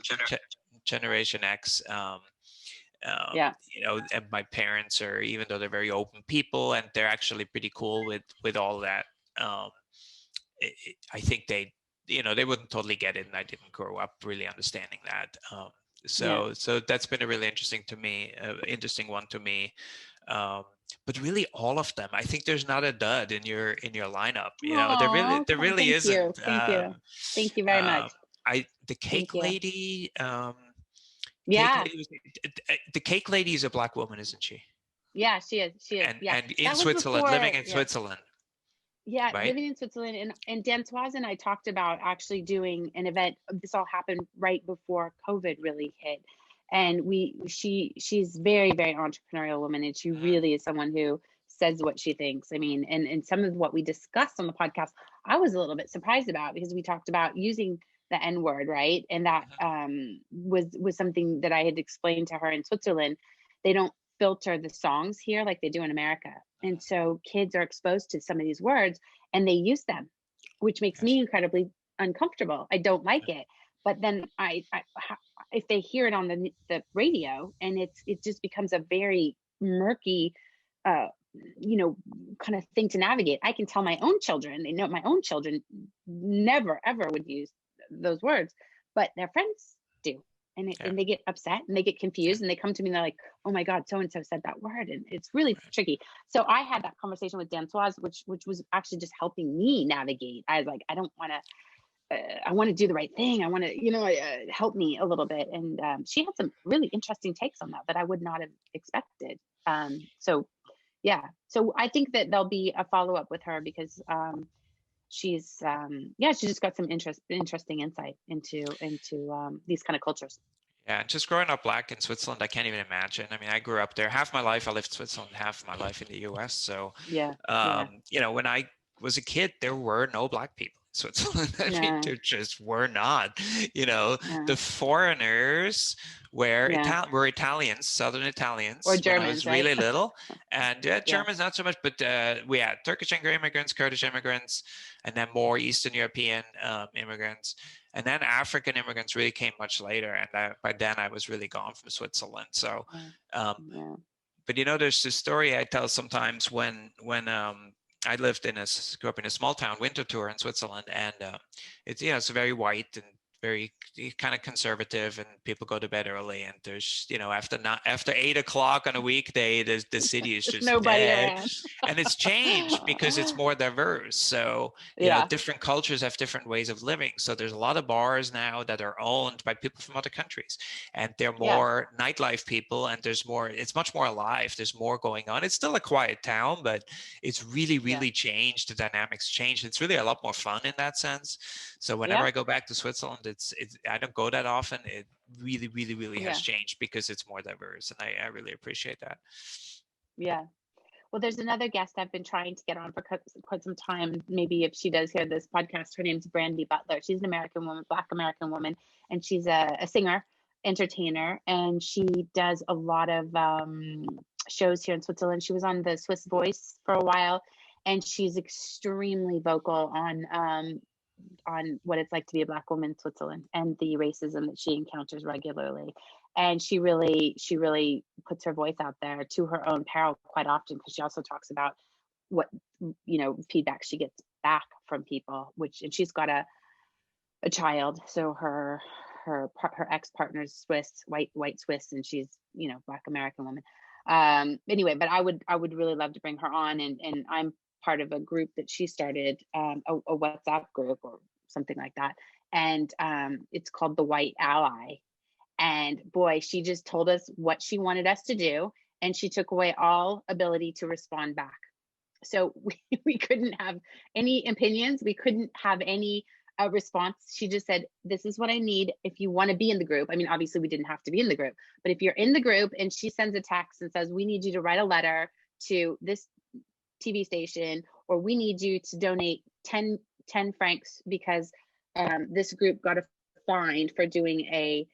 Generation X, you know, and my parents are, even though they're very open people and they're actually pretty cool with all that, I think they, you know, they wouldn't totally get it, and I didn't grow up really understanding that. So that's been a really interesting one to me. But really, all of them, I think there's not a dud in your lineup. You know, there really isn't. Thank you very much. The Cake Lady. The Cake Lady is a Black woman, isn't she? Yeah, she is. And in Switzerland, living in Switzerland. Yeah, right? Living in Switzerland. And Dantoise and I talked about actually doing an event. This all happened right before COVID really hit. And she's very, very entrepreneurial woman. And she really is someone who says what she thinks. I mean, and some of what we discussed on the podcast, I was a little bit surprised about, because we talked about using the N word, right? And that was something that I had explained to her. In Switzerland, they don't filter the songs here like they do in America. And so kids are exposed to some of these words and they use them, which makes me incredibly uncomfortable. I don't like it. But then I if they hear it on the radio, and it just becomes a very murky, you know, kind of thing to navigate. I can tell my own children, they know my own children never, ever would use those words, but their friends do. And they get upset and they get confused and they come to me and they're like, oh my God, so-and-so said that word. And it's really tricky. So I had that conversation with Dantoise, which was actually just helping me navigate. I was like, I don't want to, I want to do the right thing. I want to, you know, help me a little bit. And she had some really interesting takes on that I would not have expected. So I think that there'll be a follow-up with her, because she's she just got some interesting insight into these kind of cultures. Yeah, just growing up Black in Switzerland, I can't even imagine. I mean, I grew up there. Half my life I lived in Switzerland, half my life in the US. So you know, when I was a kid, there were no Black people in Switzerland. I mean, there just were not. You know, the foreigners were Italians, Southern Italians, or Germans, when I was really little, and Germans not so much, but we had Turkish immigrants, Kurdish immigrants, and then more Eastern European immigrants, and then African immigrants really came much later. And by then I was really gone from Switzerland. So, but you know, there's this story I tell sometimes when I grew up in a small town, Winterthur in Switzerland, and it's, you know, it's very white and very kind of conservative, and people go to bed early, and there's, you know, after 8 o'clock on a weekday, the city is just nobody dead. around. And it's changed because it's more diverse. So you know, different cultures have different ways of living. So there's a lot of bars now that are owned by people from other countries, and they're more nightlife people, and it's much more alive. There's more going on. It's still a quiet town, but it's really changed. The dynamics changed. It's really a lot more fun in that sense. So whenever I go back to Switzerland, I don't go that often. It really has changed because it's more diverse, and I really appreciate that. Yeah. Well, there's another guest I've been trying to get on for quite some time. Maybe if she does hear this podcast, her name's Brandy Butler. She's an American woman, Black American woman, and she's a singer, entertainer, and she does a lot of shows here in Switzerland. She was on the Swiss Voice for a while, and she's extremely vocal on what it's like to be a Black woman in Switzerland and the racism that she encounters regularly. And she really puts her voice out there to her own peril quite often, because she also talks about what, you know, feedback she gets back from people, and she's got a child. So her ex-partner's Swiss, white Swiss, and she's, you know, Black American woman. Anyway, but I would really love to bring her on, and I'm part of a group that she started, a WhatsApp group or something like that. And it's called the White Ally. And boy, she just told us what she wanted us to do, and she took away all ability to respond back. So we couldn't have any opinions. We couldn't have any response. She just said, this is what I need if you want to be in the group. I mean, obviously we didn't have to be in the group, but if you're in the group and she sends a text and says, we need you to write a letter to this TV station, or we need you to donate 10 francs because this group got a fine for doing a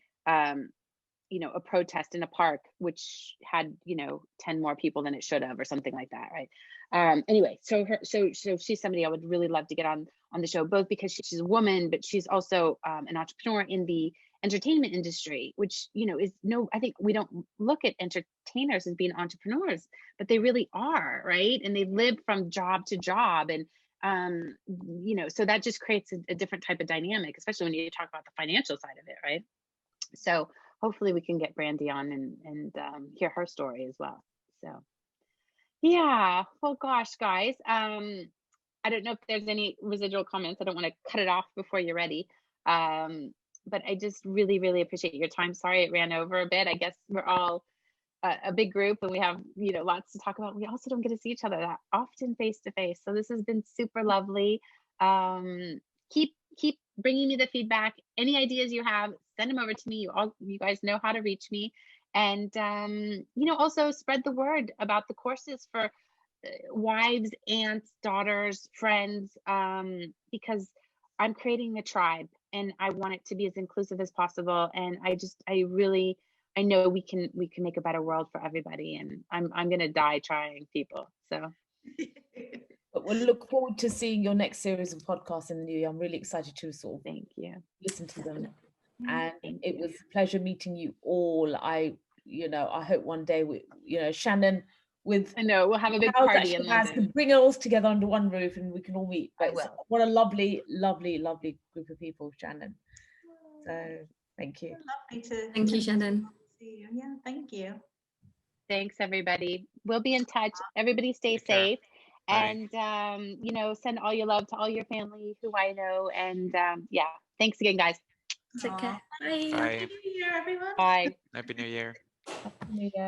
protest in a park, which had, 10 more people than it should have, or something like that, right? Anyway, so she's somebody I would really love to get on the show, both because she's a woman, but she's also an entrepreneur in the entertainment industry, which, I think we don't look at entertainers as being entrepreneurs, but they really are, right? And they live from job to job, and so that just creates a different type of dynamic, especially when you talk about the financial side of it, right? So hopefully we can get Brandy on and hear her story as well. So yeah, well, gosh, guys, I don't know if there's any residual comments. I don't want to cut it off before you're ready. But I just really, really appreciate your time. Sorry it ran over a bit. I guess we're all a big group and we have, lots to talk about. We also don't get to see each other that often face to face. So this has been super lovely. Keep bringing me the feedback. Any ideas you have, send them over to me. You guys know how to reach me. And, also spread the word about the courses for wives, aunts, daughters, friends, because I'm creating a tribe and I want it to be as inclusive as possible. And I know we can make a better world for everybody. And I'm going to die trying, people. So. But we'll look forward to seeing your next series of podcasts in the new year. I'm really excited to sort of thank you, listen to them. And it was a pleasure meeting you all. I hope one day Shannon I know we'll have a big party in London. To bring it all together under one roof and we can all meet. But what a lovely, lovely, lovely group of people, Shannon. So thank you. Thank you, Shannon. See you. Yeah, thank you. Thanks, everybody. We'll be in touch. Everybody stay safe. And, send all your love to all your family who I know. And thanks again, guys. Take care. Bye. Bye. Happy New Year, everyone. Bye. Happy New Year. Happy New Year.